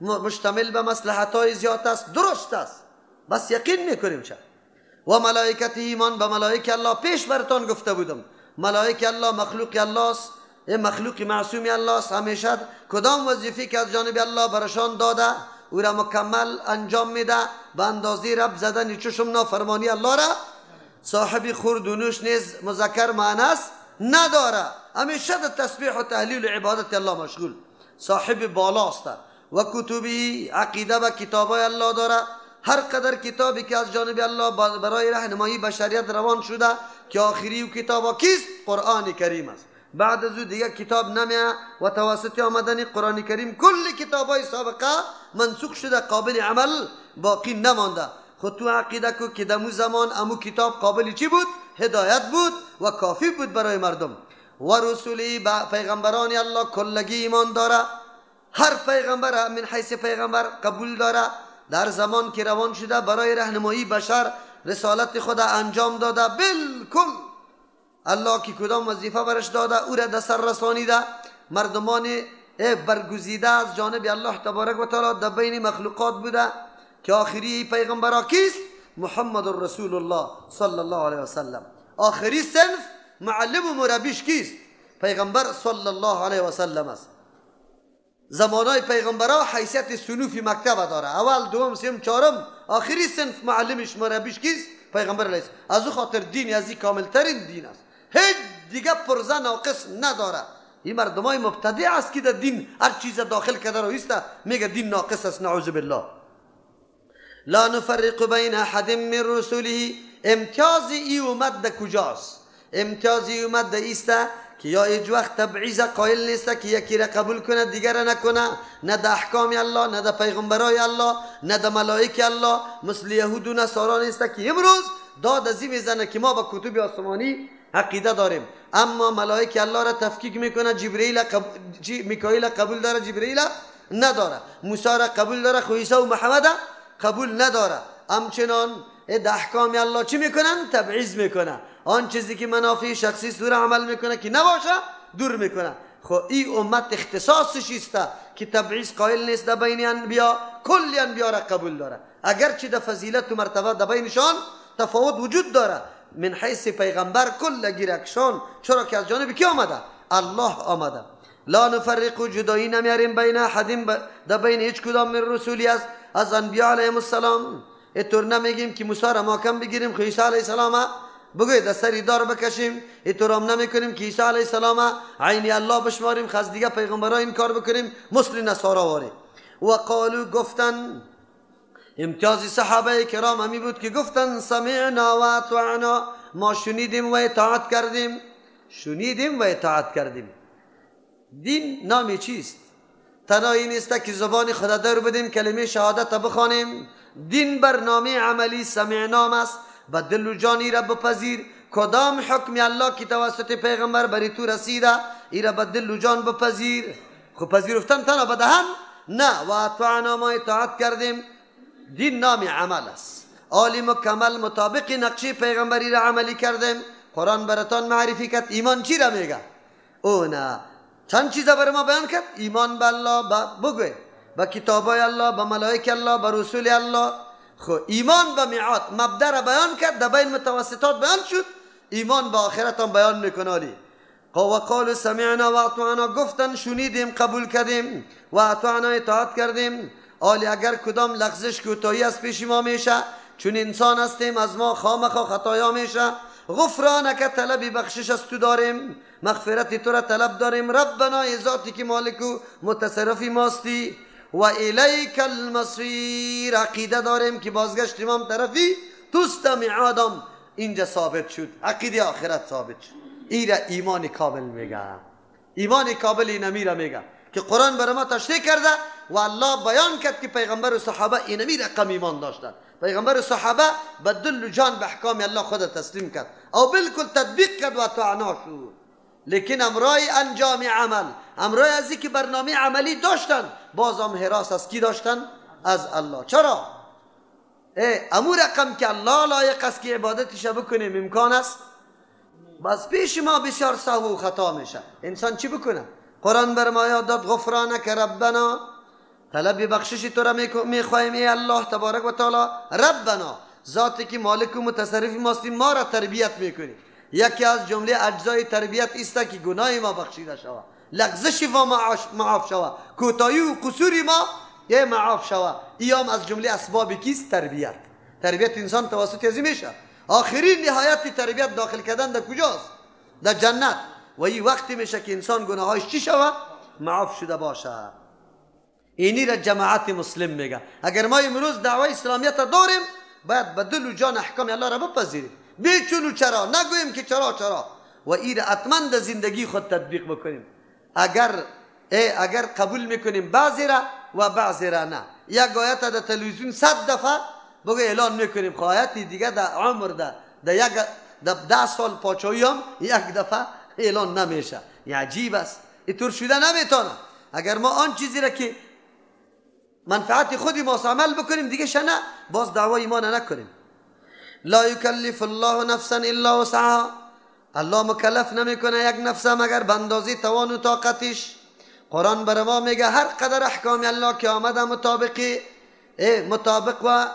مشتمل به مصلحت های زیاد است، درست است. بس یقین میکنیم. چه و ملائکت، ایمان به ملائکه الله پیش براتون گفته بودم. ملائکه الله مخلوق الله است، مخلوق معصوم الله است. همیشه کدام وظیفه که از جانب الله برشان داده او را مکمل انجام میده. به اندازه رب زدن چشم نافرمانی الله را صاحب خورد و نوش نیز مذکر مؤنث نداره. همیشه در تسبیح و تهلیل و عبادت الله مشغول. صاحب بالاست. و کتبی، عقیده به کتابای الله داره. هر قدر کتابی که از جانب الله برای راهنمایی بشریت روان شده که آخری و کتاب کیست؟ قرآن کریم است. بعد از او دیگه کتاب نمیه و توسط آمدن قرآن کریم کل کتابای سابقه منسوخ شده، قابل عمل باقی نمانده. خود تو عقیده کو که دمو زمان امو کتاب قابل چی بود؟ هدایت بود و کافی بود برای مردم. و رسولی به پیغمبران الله کلگی ایمان داره. هر پیغمبر من حیث پیغمبر قبول داره. در زمان که روان شده برای راهنمایی بشر رسالت خود انجام داده. بالکل الله که کدام وظیفه برش داده او را در سر رسانیده. مردمان برگزیده از جانب الله تبارک و تعالی در بین مخلوقات بوده که آخری پیغمبرها کیست؟ محمد رسول الله صلی الله علیه وسلم. آخری صنف معلم و مربیش کیست؟ پیغمبر صلی الله علیه وسلم است. زمانای پیغمبرها حیثیت صنوفی مکتب داره. اول، دوم، سوم، چهارم. آخری صنف معلمش مربیش کیست؟ پیغمبر علیه السلام. از او خاطر دین از این کاملترین دین است. هیچ دیگه پرزه ناقص نداره. این مردمای مبتدع است که در دین هر چیز داخل کرده رو ایسته میگه دین ناقص است. نعوذ بالله. لا نفرق بین احد من رسوله. امتیاز ای اومد در کجاست؟ امتیاز ای اومد در ایسته که یا هیچ وقت تبعیض قائل نیست که یکی را قبول کنه دیگر را نکنه. نه در احکام الله، نه در پیغمبرای الله، نه در ملائکه الله. مثل یهود و نصارا نیست که امروز داد ازی میزنه که ما با کتب آسمانی عقیده داریم اما ملائکه الله را تفکیک میکنه. میکائیل قبول داره، جبرئیل نداره. موسی را قبول داره، خو عیسی و محمد قبول نداره. همچنان در احکام الله چی میکنن؟ تبعیض میکنه. آن چیزی که منافع شخصی سور عمل میکنه که نباشه دور میکنه. خو این امت اختصاصش است که تبعیض قائل نیست در بین انبیا. کل انبیا را قبول داره. اگرچه در فضیلت و مرتبه در بینشان تفاوت وجود داره. من حیث پیغمبر کل گیرکشان، چرا که از جانب کی آمده؟ الله آمده. لا نفرق، جدایی نمیاریم بین احدیم در بین هیچ کدام من رسولی از انبیاء علیهم السلام. اینطور نمیگیم که موسی را محکم بگیریم که عیسی علیه السلام بگوید از سری دار بکشیم. اینطور هم نمیکنیم که عیسی علیه السلام عینی الله بشماریم، خاص دیگه پیغمبرها این کار بکنیم مثل نصارا واره. و قالو گفتن، امتیاز صحابه کرام همی بود که گفتن سمعنا و اطعنا، ما شنیدیم و اطاعت کردیم. شنیدیم و اطاعت کردیم. دین نامی چیست؟ تنها این است که زبان خدا در بدیم، کلمه شهادت بخوانیم. دین برنامه عملی سمعنام است، به دل و جانی را بپذیر. کدام حکم الله که توسط پیغمبر بری تو رسیده ای را به دل و جان بپذیر. خب پذیرفتن تنها به دهن نه. و اطعنا، ما اطاعت کردیم. دین نام عمل است. عالی مکمل مطابق نقشه پیغمبری را عملی کردیم. قرآن براتان معرفی کرد. ایمان چی را میگه؟ او نه چند چیزا بر ما بیان کرد. ایمان به الله، بگوی به کتابای الله، به ملائکه الله، به رسول الله. خب ایمان به میعاد مبدا را بیان کرد، در بین متوسطات بیان شد. ایمان به آخرت هم بیان میکنه. و قالوا سمعنا و اطعنا، گفتن شنیدیم قبول کردیم و اطعنا اطاعت کردیم. آلی اگر کدام لغزش کوتاهی از پیش ما میشه، چون انسان هستیم از ما خامخا خطایا میشه. غفرانک، طلب بخشش از تو داریم، مغفرت تو را طلب داریم. ربنا، ای ذاتی که مالک و متصرفی ماستی. و الیک المصیر، عقیده داریم که بازگشت امام طرفی توست. میعادم اینجا ثابت شد، عقیده آخرت ثابت شد. این را ایمان کامل میگه. ایمان کامل اینمی را میگه که قرآن برای ما تشریح کرده و الله بیان کرد که پیغمبر و صحابه اینمی رقم ایمان داشتن. پیغمبر و صحابه به دل و جان به احکام الله خود تسلیم کرد او بالکل تطبیق کرد و اطاعنا شد. لیکن امرای انجام عمل، امرای از که برنامه عملی داشتن، باز هم حراس از کی داشتن؟ از الله. چرا؟ امور رقم که الله لایق است که عبادتش بکنیم امکان است، بس پیش ما بسیار سهو و خطا میشه. انسان چی بکنه؟ قرآن بر ما یاد داد غفرانک ربنا، طلب بخشش تو را میخواهیم ای الله تبارک و تعالی. ربنا، ذاتی که مالک و متصرف ماست، ما را تربیت میکنی. یکی از جمله اجزای تربیت است که گناه ما بخشیده شود، لغزش ما معاف شود، کوتاهی و قصور ما معاف شود. ایام از جمله اسباب کیست؟ تربیت. تربیت انسان توسط ازی میشه. آخرین نهایت تربیت داخل کردن در کجاست؟ در جنت. و این وقتی میشه که انسان گناهایش چی شود؟ معاف شده باشه. اینی را جماعت مسلم میگه. اگر ما امروز دعوی اسلامیت داریم، باید به دل و جان احکام الله را بپذیریم، بیچون و چرا نگویم که چرا و این را حتما در زندگی خود تطبیق بکنیم. اگر قبول میکنیم بعضی را و بعضی را نه. یک آیت در تلویزیون 100 دفعه بگو اعلان میکنیم، خب آیت دیگه در عمر در 10 سال پاچایی هم یک دفعه اعلان نمیشه. این عجیب است. اینطور شده نمیتونه. اگر ما آن چیزی را که منفعت خودی ما عمل بکنیم دیگه شنه، باز دعوای ایمان نکنیم. لا یکلف الله نفسا الا وسعها، الله مکلف نمیکنه یک نفس مگر به اندازه توان و طاقتش. قرآن بر ما میگه هر قدر احکام الله که آمده مطابق و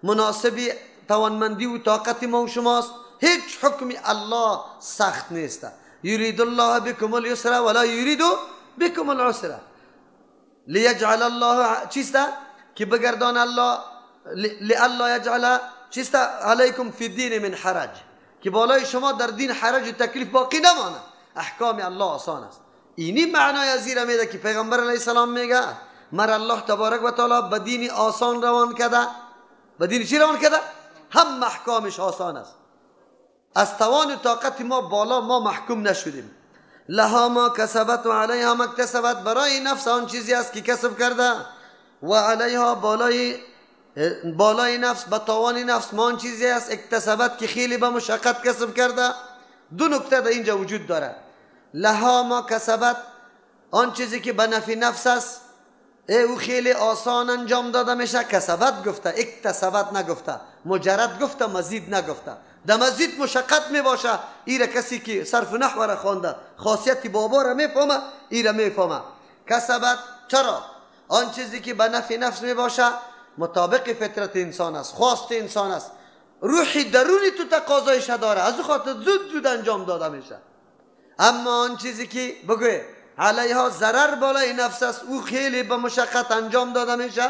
مناسب توانمندی و طاقت ما و شماست. هیچ حکم الله سخت نیست. یرید الله بكم اليسر ولا یرید بكم العسر. لیجعل الله چیسته که بگردان الله، لئلا یجعل چیسته علیکم فی الدین من حرج، که بالای شما در دین حرج و تکلیف باقی نمانه. احکام الله آسان است. اینی معنای از این میده که پیغمبر علیه السلام میگه مر الله تبارک و تعالی به دین آسان روان کرده. به دین چی روان کرده؟ هم احکامش آسان است. از توان و طاقت ما بالا ما محکوم نشدیم. لها ما کسبت و علیها ما اکتسبت، برای نفس آن چیزی است که کسب کرده و علیها بالای نفس به توان نفس ما آن چیزی است اکتسبت که خیلی به مشقت کسب کرده. دو نکته در اینجا وجود داره. لها ما کسبت، آن چیزی که به نفع نفس است او خیلی آسان انجام داده میشه. کسبت گفته، اکتسبت نگفته، مجرد گفته، مزید نگفته. در مزید مشقت می باشه. ایره کسی که صرف نحو را خوانده خاصیت بابا را میفهمه، ایره میفهمه. کسبت چرا؟ آن چیزی که به نفع نفس می باشه، مطابق فطرت انسان است، خواست انسان است. روحی درونی تو تقاضایش داره، از او خاطر زود انجام داده میشه. اما آن چیزی که بگوی علیها ضرر بالای نفس است، او خیلی به مشقت انجام داده میشه،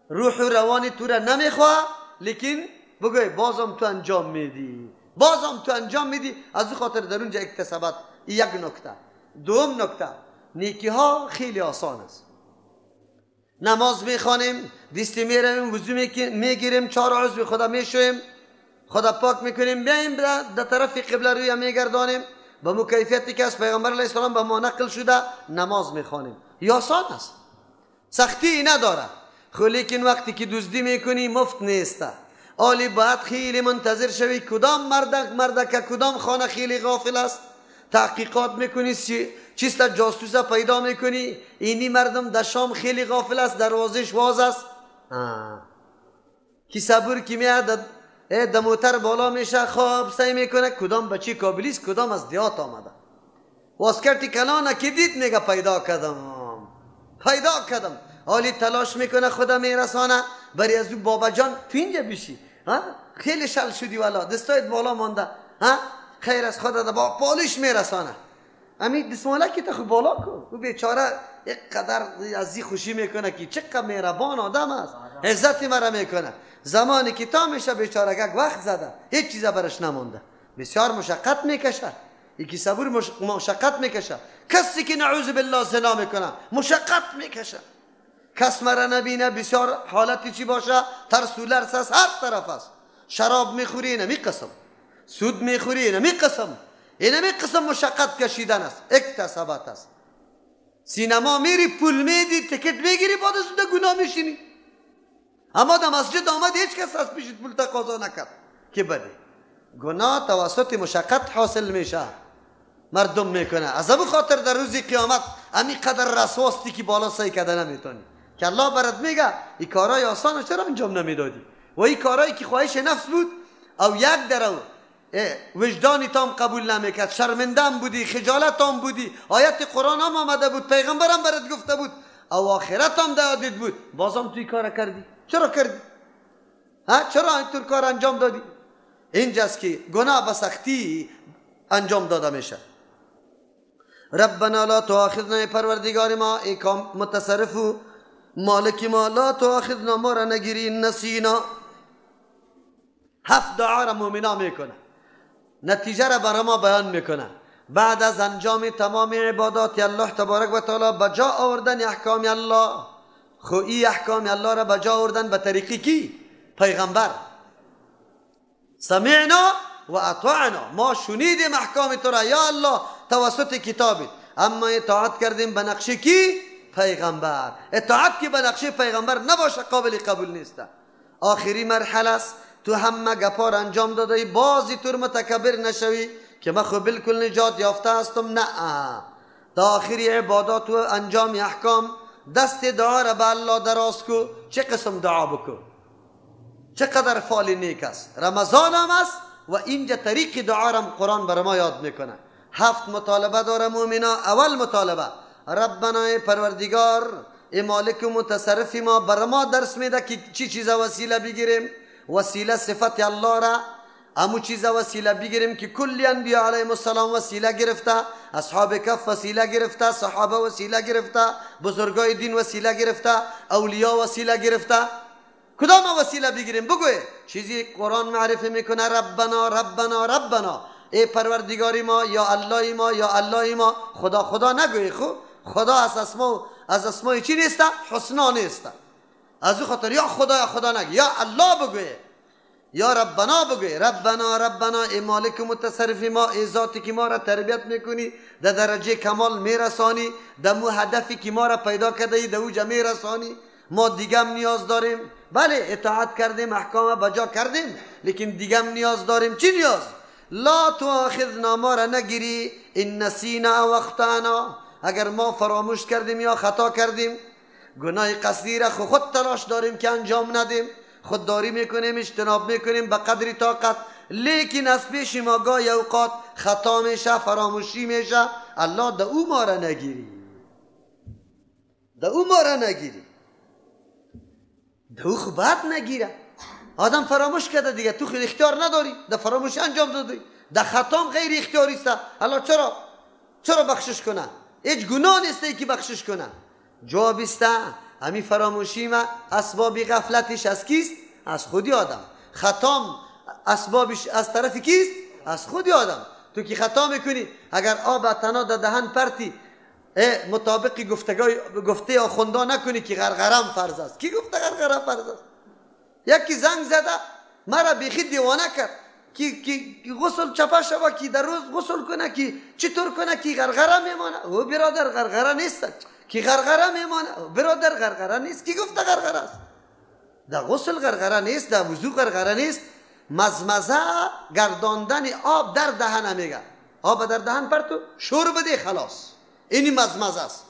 روح و روانی تو را نمیخواه، لیکن بگوی بازم تو انجام میدی، از او خاطر در اونجا اکتسابات. یک نکته. دوم نکته، نیکی ها خیلی آسان است. نماز میخوانیم، دستی میرویم، وضو میگیریم، 4 عضو خدا میشویم، خدا پاک میکنیم، بیاییم در طرف قبله روی میگردانیم، به مکیفیتی که از پیغمبر علیه السلام به ما نقل شده نماز میخوانیم. یا آسان است، سختی نداره. خب لیکن وقتی که دزدی میکنی مفت نیسته. آلی باید خیلی منتظر شوی کدام مرده که کدام خانه خیلی غافل است، تحقیقات میکنی، چیستا جاسوسا پیدا میکنی، اینی مردم در شام خیلی غافل است، دروازش واز است، کی صبور کی میاد در موتر بالا میشه، خواب سعی میکنه کدام بچی کابلیست، کدام از دیات آمده، واسکرتی کلانه که دید میگه پیدا کردم. حالی تلاش میکنه خدا میرسانه، بری از او بابا جان تو اینجا بشی، خیلی شل شدی والا، دستایت بالا مانده، خیر از خدا دا با پالش میرسانه، امی دسمالکی تا خود بالا کن. او بیچاره یک قدر از این خوشی میکنه که چقدر مهربان آدم است، عزت مرا میکنه. زمانی که تا میشه بیچاره یک وقت زده، هیچ چیز برش نمونده، بسیار مشقت میکشه. یکی صبور مشقت میکشه. کسی که نعوذ بالله زنا میکنه مشقت میکشه. کس مرا نبینه بسیار حالتی چی باشه، ترس و لرز است، هر طرف است. شراب میخوری نمی قسم، سود میخوری نمی قسم، اینمی قسم مشقت کشیدن است، اکتسابات است. سینما میری پول میدی، تکت میگیری، بعد از اون گناه میشینی. اما در مسجد آمد هیچ کس از پیشت پول تقاضا نکرد که بده. گناه توسط مشقت حاصل میشه، مردم میکنه. از ابو خاطر در روز قیامت امی قدر رسواستی که بالا سعی کرده نمیتونی که الله برات میگه این کارهای آسان چرا انجام نمیدادی؟ و این کارهایی که خواهش نفس بود او یک درو وجدانی تام قبول نمیکرد، شرمندم بودی، خجالت هم بودی، آیت قرآن هم آمده بود، پیغمبرم برات گفته بود، او آخرت هم دادید بود، بازم توی کار کردی. چرا کردی؟ چرا اینطور کار انجام دادی؟ اینجاست که گناه به سختی انجام داده میشه. ربنا لا تؤاخذنا، پروردگار ما ای متصرف و مالک ما، لا تؤاخذنا، ما را نگیری، نسینا. 7 دعا را مومنا میکنه، نتیجه را برای ما بیان میکنه. بعد از انجام تمام عبادات الله تبارک و تعالی بجا آوردن احکام الله. خو ای احکام الله را بجا آوردن به طریقی کی؟ پیغمبر. سمعنا و اطعنا، ما شنیدیم احکام تو را یا الله توسط کتابت، اما اطاعت کردیم به نقشه کی؟ پیغمبر. اطاعت که به نقشه پیغمبر نباشه قابل قبول نیست. آخری مرحله است، تو همه گپار انجام دادی، بازی طور متکبر نشوی که من خب بالکل نجات یافته هستم. نه، تا آخری عبادات و انجام احکام دست دعا را به الله دراز کو. چه قسم دعا بکو، چقدر فال نیک است. رمضان هم است و اینجا طریق دعا را قرآن بر ما یاد میکنه. 7 مطالبه داره مومنا. اول مطالبه، ربنا پروردگار ای مالک و متصرف ما، بر ما درس میده که چی چیزا وسیله بگیریم. وسیله صفت الله را، امو چیزا وسیله بگیریم که کلی انبیاء علیهم السلام وسیله گرفته، اصحاب کف وسیله گرفته، صحابه وسیله گرفته، بزرگای دین وسیله گرفته، اولیاء وسیله گرفته. کدام وسیله بگیریم؟ بگوی چیزی قرآن معرفی میکنه، ربنا ربنا ربنا، ای پروردگاری ما، یا الله ما، یا الله ما. خدا خدا نگوی. خب خدا از اسماء چی نیسته؟ حسنا نیسته. از او خاطر یا خدا یا خدا نگوی، یا الله بگوی، یا ربنا بگوی. ربنا ربنا، ای مالک متصرف ما، ای ذاتی که ما را تربیت میکنی، در درجه کمال میرسانی، در مو هدفی که ما را پیدا کرده ای در اوجا میرسانی. ما دیگم نیاز داریم. بله اطاعت کردیم، احکام بجا کردیم، لیکن دیگم نیاز داریم. چی نیاز؟ لا تؤاخذنا، ما را نگیری، ان نسینا و اخطانا، اگر ما فراموش کردیم یا خطا کردیم. گناه قصدی را خود تلاش داریم که انجام ندیم، خودداری میکنیم، اجتناب میکنیم به قدر طاقت، لیکن از پیش ما گاهی اوقات خطا میشه، فراموشی میشه. الله ده او ما را نگیری، ده او ما را نگیری، ده او خود نگیره. آدم فراموش کرده دیگه، تو خیلی اختیار نداری، در فراموشی انجام دادی، در خطام غیر اختیاری است. الله چرا بخشش کنه؟ هیچ گناه نیسته که بخشش کنه. جواب است همین فراموشی ما اسباب غفلتش از کیست؟ از خودی آدم. خطام اسبابش از طرف کیست؟ از خودی آدم. تو که خطا میکنی، اگر آب تنها در دهن پرتی مطابق گفته آخوندا نکنی که غرغرم فرض است. کی گفته غرغره فرض است؟ یکی زنگ زده مرا بیخی دیوانه کرد که غسل چپا شوه، که در روز غسل کنه، که چطور کنه که غرغره میمانه. او برادر غرغره نیست، که غرغره میمانه. برادر غرغره نیست. کی گفته غرغره است؟ در غسل غرغره نیست، در وضو غرغره نیست. مزمزه گرداندن آب در دهن میگه. آب در دهن پرتو شور بده خلاص، اینی مزمزه است.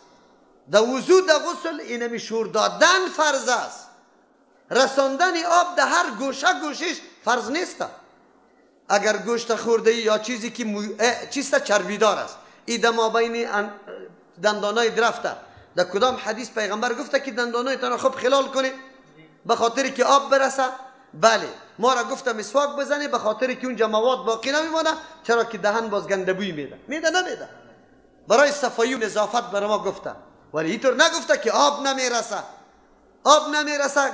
در وضو در غسل اینمی شور دادن فرض است. رساندن آب در هر گوشش فرض نیست. اگر گوشت خورده یا چیزی که چیست چربیدار است، این ما بین دندانای درفته. در کدام حدیث پیغمبر گفته که دندانای تان خوب خلال کنی به خاطر که آب برسه؟ بله. ما را گفته مسواک بزنی به خاطر که اونجا مواد باقی نمیمونه، چرا که دهن باز گندبوی میده نمیده. برای صفایی و نظافت برای ما گفته، ولی اینطور نگفته که آب نمیرسه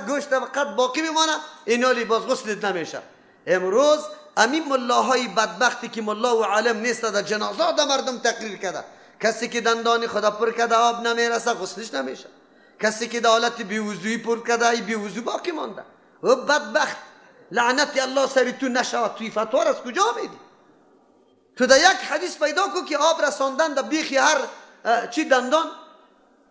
گوشت قد باقی میمانه، اینالی باز غسلت نمیشه. امروز امین ملاهای بدبختی که ملا و عالم نیست در جنازه در مردم تقریر کرده، کسی که دندان خدا پر کرده آب نمیرسه غسلش نمیشه. کسی که در حالت بیوضویی پر کرده ای بیوضو باقی مانده. و بدبخت لعنت الله سری تو نشود. توی فتوا از کجا میدی؟ تو در یک حدیث پیدا کو که آب رساندن در بیخی هر چی دندان،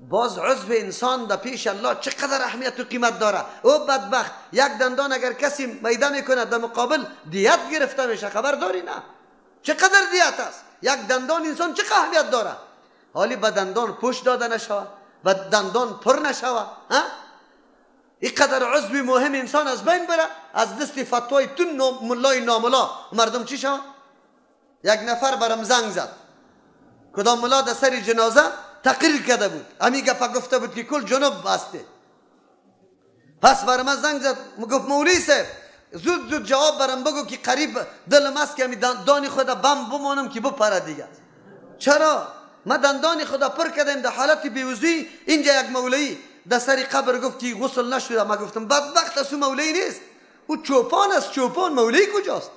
باز عضو انسان در پیش الله چقدر اهمیت و قیمت داره. او بدبخت یک دندان اگر کسی میده میکنه در مقابل دیت گرفته میشه. خبر داری نه چقدر دیت است؟ یک دندان انسان چقدر اهمیت داره. حالی به دندان پوش داده نشوه، به دندان پر نشوه، اینقدر عضو مهم انسان از بین بره از دست فتوای تو ملای ناملا. مردم چی شود؟ یک نفر برم زنگ زد، کدام ملا در سر جنازه تقریر کرده بود، امی گپا گفته بود که کل جنوب بسته. پس برم زنگ زد، گفت مولوی صاحب زود جواب برم بگو که قریب دلم است که دندان خدا بم بمانم که بپره دیگه. چرا؟ ما دندان خدا پر کردیم در حالت بیوزی. اینجا یک مولوی در سر قبر گفت که غسل نشده. ما گفتم بدبخت است، مولوی نیست، او چوپان است. چوپان مولوی کجاست؟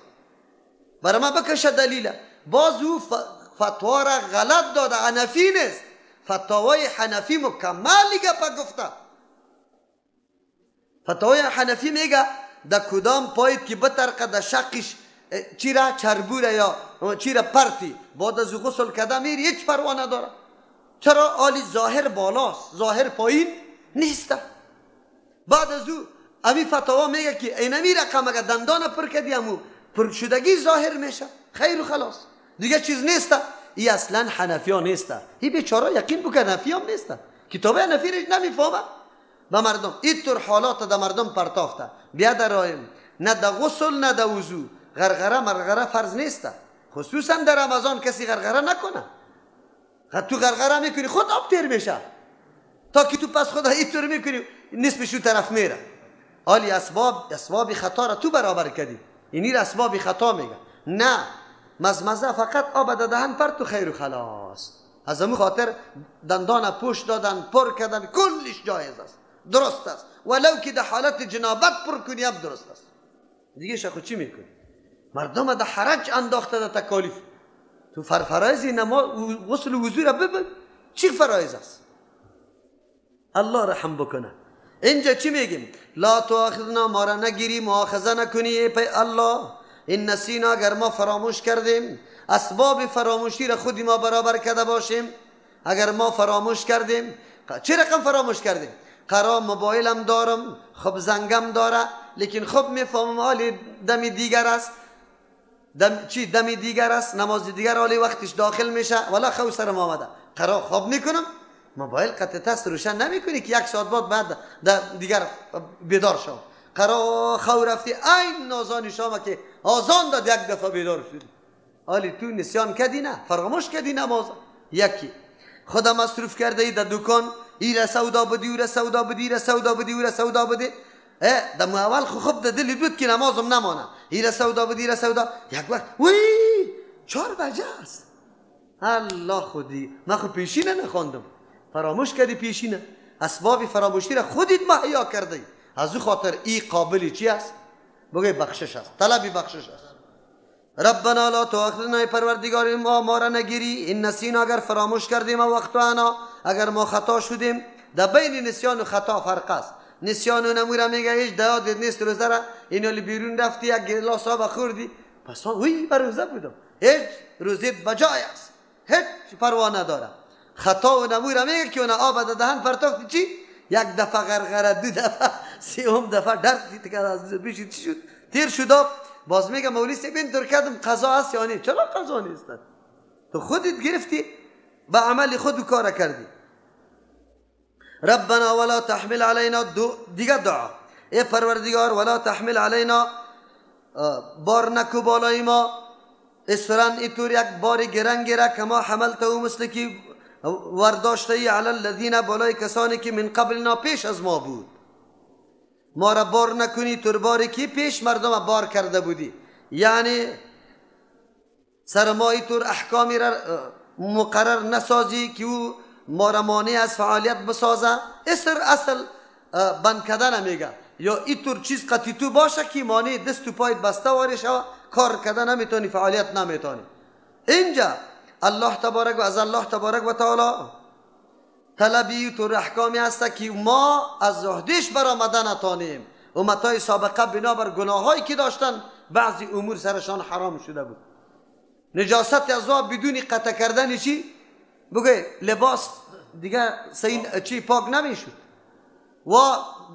برای ما بکشه دلیل. باز او فتوا را غلط داده، حنفی نیست. فتاوای حنفی مکمل گپا گفته. فتاوای حنفی میگه در کدام پایت که بطرقه در شقش چیره چربوره یا چیره پرتی بعد از غسل کده میری هیچ پروا نداره. چرا؟ آلی ظاهر بالاست، ظاهر پایین نیست. بعد از او امی فتوا میگه که اینمی رقم اگر دندان پر کدی همو پر شدگی ظاهر میشه، خیر و خلاص دیگه چیز نیست. ای اصلا حنفی ها نیست. ای بیچاره یقین بکن حنفی هم نیست. کتاب حنفی رو نمیفهمه به مردم. اینطور حالات در مردم پرتافته. بیا درایم نه در غسل نه در وضو غرغره فرض نیست. خصوصا در رمضان کسی غرغره نکنه. تو غرغره میکنی خود آب تیر میشه، تا که تو پس خدا اینطور میکنی نصفشو طرف میره. حالی اسباب خطا را تو برابر کردی. اینی را اسباب خطا میگه. نه مزمزه فقط آب در دهن پرت و خیر و خلاص. از همون خاطر دندان پوش دادن پر کردن کلش جایز است، درست است. ولو که در حالت جنابت پر کنی هم درست است. دیگه شخو چی میکنی؟ مردم در حرج انداخته در تکالیف. تو فرایض نماز غسل و وضو را ببین چی فرایض است. الله رحم بکنه. اینجا چی میگیم؟ لا تؤاخذنا، ما را نگیری، مؤاخذه نکنی ای الله. این نسینا، اگر ما فراموش کردیم اسباب فراموشی را خودی ما برابر کرده باشیم. اگر ما فراموش کردیم، چه رقم فراموش کردیم؟ قرار موبایلم دارم، خب زنگم داره، لیکن خب میفهمم حالی دمی دیگر است. دمی دیگر است، نماز دیگر حالی وقتش داخل میشه، ولا خو سرم آمده، قرار خواب میکنم. موبایل قطع تست روشن نمیکنی که یک ساعت بعد دیگر بیدار شو. قرار خو رفتی این نازان شما که آزان داد یک دفعه بیدار شدی. حالی تو نسیان کردی نه، فراموش کردی نماز. یکی خدا مصروف کرده ای در دکان، ای را سودا بدی، او را سودا بدی، ای را سودا بدی، او را سودا بدی. دم اول خوب ده دلی بود که نمازم نمانه. ایره سودا بود، ایره سودا. یک وقت وی 4 بجه است. الله خودی من خود پیشینه نخواندم، فراموش کردی پیشینه. اسباب فراموشی را خودت مهیا کردی. از او خاطر این قابلی چی است؟ بگه بخشش است، طلبی بخشش است. ربنا لا تؤاخذنا، پروردگار ما را نگیری این نسینا اگر فراموش کردیم و وقتانا اگر ما خطا شدیم. در بین نسیان و خطا فرق است. نسیان و نموره میگه هیچ دیادت نیست روزه را، اینالی بیرون رفتی یک گلاس آب خوردی پس وی بر روزه بودم، هیچ روزت بجای است، هیچ پروا نداره. خطا و نموره میگه که اون آب دهن پرتافتی چی؟ یک دفعه غرغره، 2 دفعه، 3م دفعه درد که از پیش چی شد تیر شد. باز میگه مولی بین دور کردم قضا است یا نه؟ چرا قضا نیست؟ تو خودت گرفتی با عمل خود کار کردی. ربنا ولا تحمل علينا، دیگه دعا، ای پروردگار ولا تحمل علينا، بار نکو بالای ما، اسران ایتور یک بار گرنگیره که ما حملته و مثل که ورداشته ای علی الذین، بالای کسانی که من قبلنا پیش از ما بود. ما را بار نکنی تور باری که پیش مردم بار کرده بودی، یعنی سر ما ایتور احکامی را مقرر نسازی که او ما را مانع از فعالیت بسازه. اصل بند کردن میگه، یا ایتور چیز قطعی تو باشه که مانع دست و پایت بسته واری شوه، کار کردن نمیتونی، فعالیت نمیتونی. اینجا الله تبارک و از الله تبارک و تعالی طلبی تو احکامی هست که ما از عهدش برآمده نتانیم. امتهای سابقه بنابر گناهایی که داشتن بعضی امور سرشان حرام شده بود. نجاست از بدون قطع کردن چی؟ بگه لباس دیگه چی پاک نمیشد و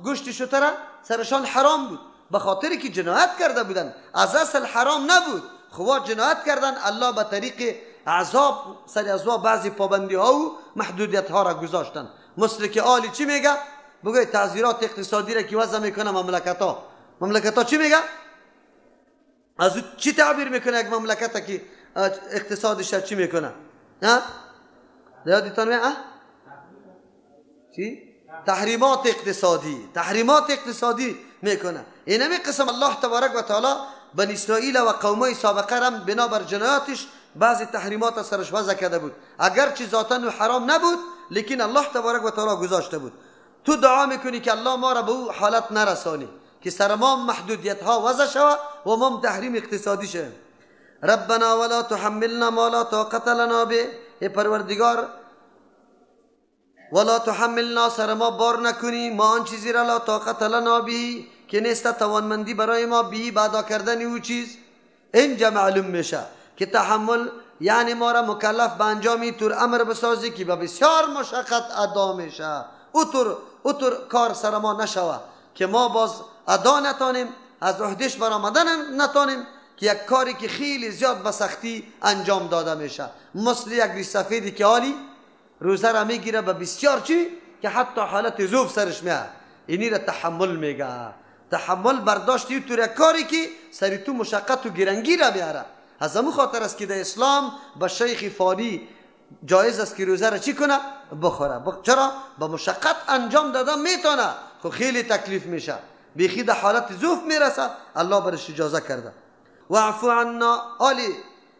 گوشت شتره سرشان حرام بود، به خاطری که جنایت کرده بودن. از اصل حرام نبود، خب جنایت کردن، الله به طریق عذاب سر عذاب بعضی پابندی ها و محدودیت ها را گذاشتن. مثل که آلی چی میگه؟ بگه تعذیرات اقتصادی را که وضع میکنه مملکت ها چی میگه؟ از چی تعبیر میکنه یک مملکت که اقتصادش چی میکنه؟ یادتان میاد؟ چی؟ تحریمات اقتصادی میکنه. اینمی قسم الله تبارک و تعالی بنی اسرائیل و قومای سابقه را بنابر جنایاتش بعضی تحریمات سرش وضع کرده بود، اگرچه ذاتاً حرام نبود لیکن الله تبارک و تعالی گذاشته بود. تو دعا میکنی که الله ما را به اون حالت نرسانی که سر ما محدودیت ها وضع شود و ما تحریم اقتصادی شد. ربنا ولا تحملنا ما لا طاقت لنا به، ای پروردگار ولا تحملنا، سر ما بار نکنی ما آن چیزی را لا طاقت لنا به که نیست توانمندی برای ما به ادا کردن او چیز. اینجا معلوم میشه که تحمل یعنی ما را مکلف به انجامی طور امر بسازی که به بسیار مشقت ادا میشه. او طور کار سر ما نشوه که ما باز ادا نتانیم، از عهدش برآمدن نتانیم، که یک کاری که خیلی زیاد به سختی انجام داده میشه. مثل یک ریش سفیدی که حالی روزه را میگیره به بسیار چی که حتی حالت ذوب سرش میاد، اینی را تحمل میگه. تحمل برداشتی طور یک کاری که سری تو مشقت و گرنگی را میاره. از همون خاطر است که در اسلام به شیخ فانی جایز است که روزه را چی کنه؟ بخوره. چرا؟ به مشقت انجام دادن میتونه، خب خیلی تکلیف میشه، بیخی در حالت ذوب میرسه، الله برش اجازه کرده. واعفو عنا آلی.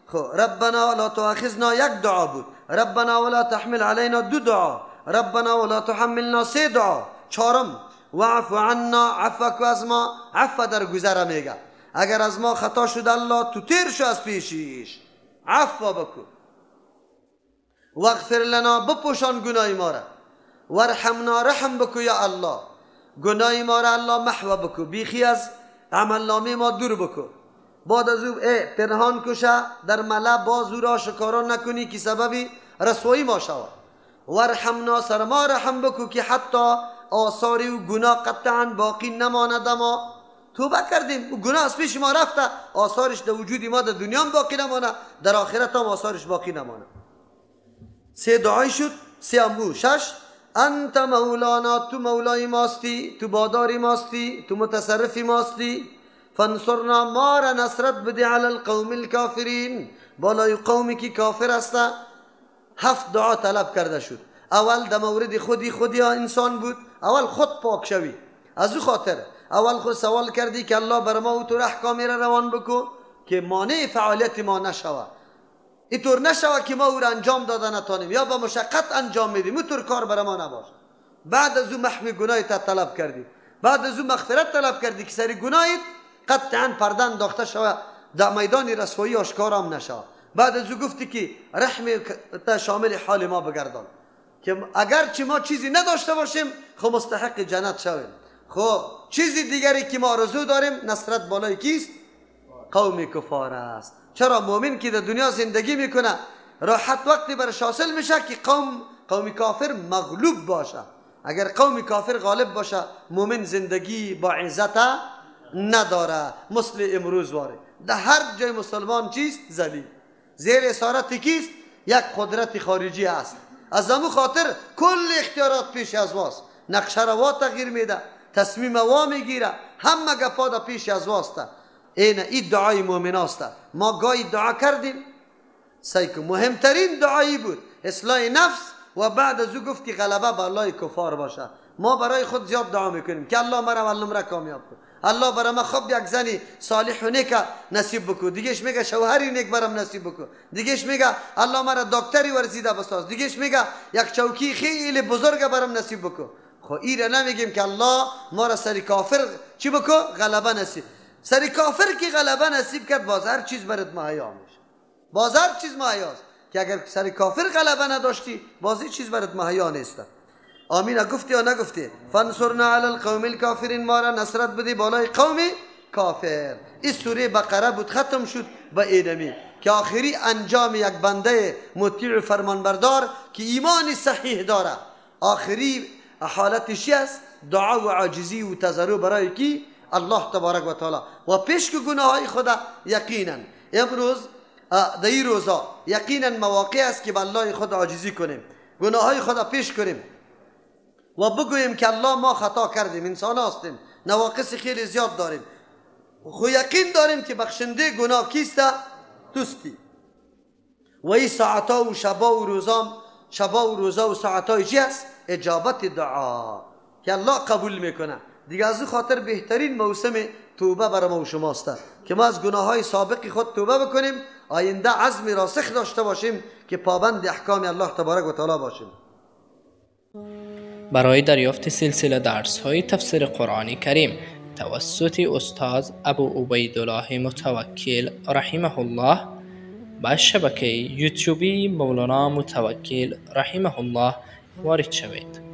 خب ربنا لا تؤاخذنا یک دعا بود، ربنا ولا تحمل علينا 2 دعا، ربنا ولا تحملنا 3 دعا، 4م واعفو عنا، عفو از ما، عفو در گذر میگه. اگر از ما خطا شد الله تو تیر شو از پیشیش، عفو بکن. واغفر لنا، بپوشان گناه ما را، وارحمنا، رحم بکو یا الله، گناه ما را الله محو بکو، بیخی از عمل نامه ما دور بکو. بعد از او پنهان کشه در ملا، باز او را شکارا نکنی که سببی رسوایی ما شود. وارحمنا، سر ما رحم بکو که حتی آثاری و گناه قطعا باقی نماند. ما توبه کردیم و گناه از پیش ما رفته، آثارش در وجود ما در دنیا هم باقی نمانه، در آخرت هم آثارش باقی نمانه. 3 دعای شد. 3 6 انت مولانا، تو مولای ماستی، تو باداری ماستی، تو متصرفی ماستی. فانصرنا، ما را نصرت بده علی القوم الکافرین، بالای قومی که کافر است. 7 دعا طلب کرده شد. اول در مورد خودی انسان بود، اول خود پاک شوی. از او خاطر اول خود سوال کردی که الله بر ما اونطور احکامی را روان بکو که مانع فعالیت ما نشوه، اینطور نشوه که ما او را انجام داده نتانیم یا با مشقت انجام میدیم، اونطور کار بر ما نباشه. بعد از او محو گناهی تا طلب کردی، بعد از او مغفرت طلب کردی که سری گناهیت قطعا پرده انداخته شوه، در میدان رسوایی آشکارا هم نشوه. بعد از او گفتی که رحم تا شامل حال ما بگردان که اگر چی ما چیزی نداشته باشیم خب مستحق جنت شویم. خب چیزی دیگری که ما آرزو داریم نصرت بالای کیست؟ قوم کفار است. چرا؟ مؤمن که در دنیا زندگی میکنه راحت وقتی برش حاصل میشه که قوم کافر مغلوب باشه. اگر قوم کافر غالب باشه مؤمن زندگی با عزت نداره. مثل امروز واره در هر جای مسلمان چیست؟ ذلیل، زیر اسارت کیست؟ یک قدرت خارجی است. از همون خاطر کل اختیارات پیش از واست، نقشه را تغییر میده، تصمیم وا میگیره، همه گپا دا پیش از واسته. این دعای مؤمن است. ما گاهی دعا کردیم سیکو مهمترین دعایی بود اصلاح نفس و بعد از او گفتی غلبه بر الله کفار باشه. ما برای خود زیاد دعا میکنیم که الله مرا و نمره کامیاب کن، الله برای ما خب یک زنی صالح و نیک نصیب بکن، دیگهش میگه شوهری نیک برام نصیب بکن، دیگهش میگه الله مرا دکتری ورزیده بساز، دیگهش میگه یک چوکی خیلی بزرگ برام نصیب بکن. خب این را نمیگیم که الله ما را سری کافر چی بکن؟ غلبه نصیب. سری کافر که غلبه نصیب کرد باز هر چیز برات مهیا میشه، باز هر چیز مهیاست. که اگر سری کافر غلبه نداشتی باز هیچ چیز برات مهیا نیست. آمین گفتی یا نگفتی؟ فانصرنا علی القوم الکافرین، ما را نصرت بدی بالای قوم کافر. این سوره بقره بود ختم شد به اینمی که آخری انجام یک بنده مطیع فرمانبردار که ایمان صحیح داره آخری حالتش است دعا و عاجزی و تضرع برای کی؟ الله تبارک و تعالی. و پیش که گناه های خدا یقینا امروز در این روزا یقینا مواقع است که به الله خود عاجزی کنیم، گناه های خدا پیش کنیم و بگوییم که الله ما خطا کردیم، انسان هستیم، نواقص خیلی زیاد داریم، خو یقین داریم که بخشنده گناه کیست؟ توستی. و این ساعتا و شبا و روزا و ساعتای چی است؟ اجابت دعا که الله قبول میکنه. دیگه از این خاطر بهترین موسم توبه برای ما و شماست که ما از گناه های سابق خود توبه بکنیم، آینده عزم راسخ داشته باشیم که پابند احکام الله تبارک و تعالی باشیم. برای دریافت سلسله درس های تفسیر قرآن کریم توسط استاد ابو عبیدالله متوکل رحمه الله با شبکه یوتیوبی مولانا متوکل رحمه الله وارد شوید.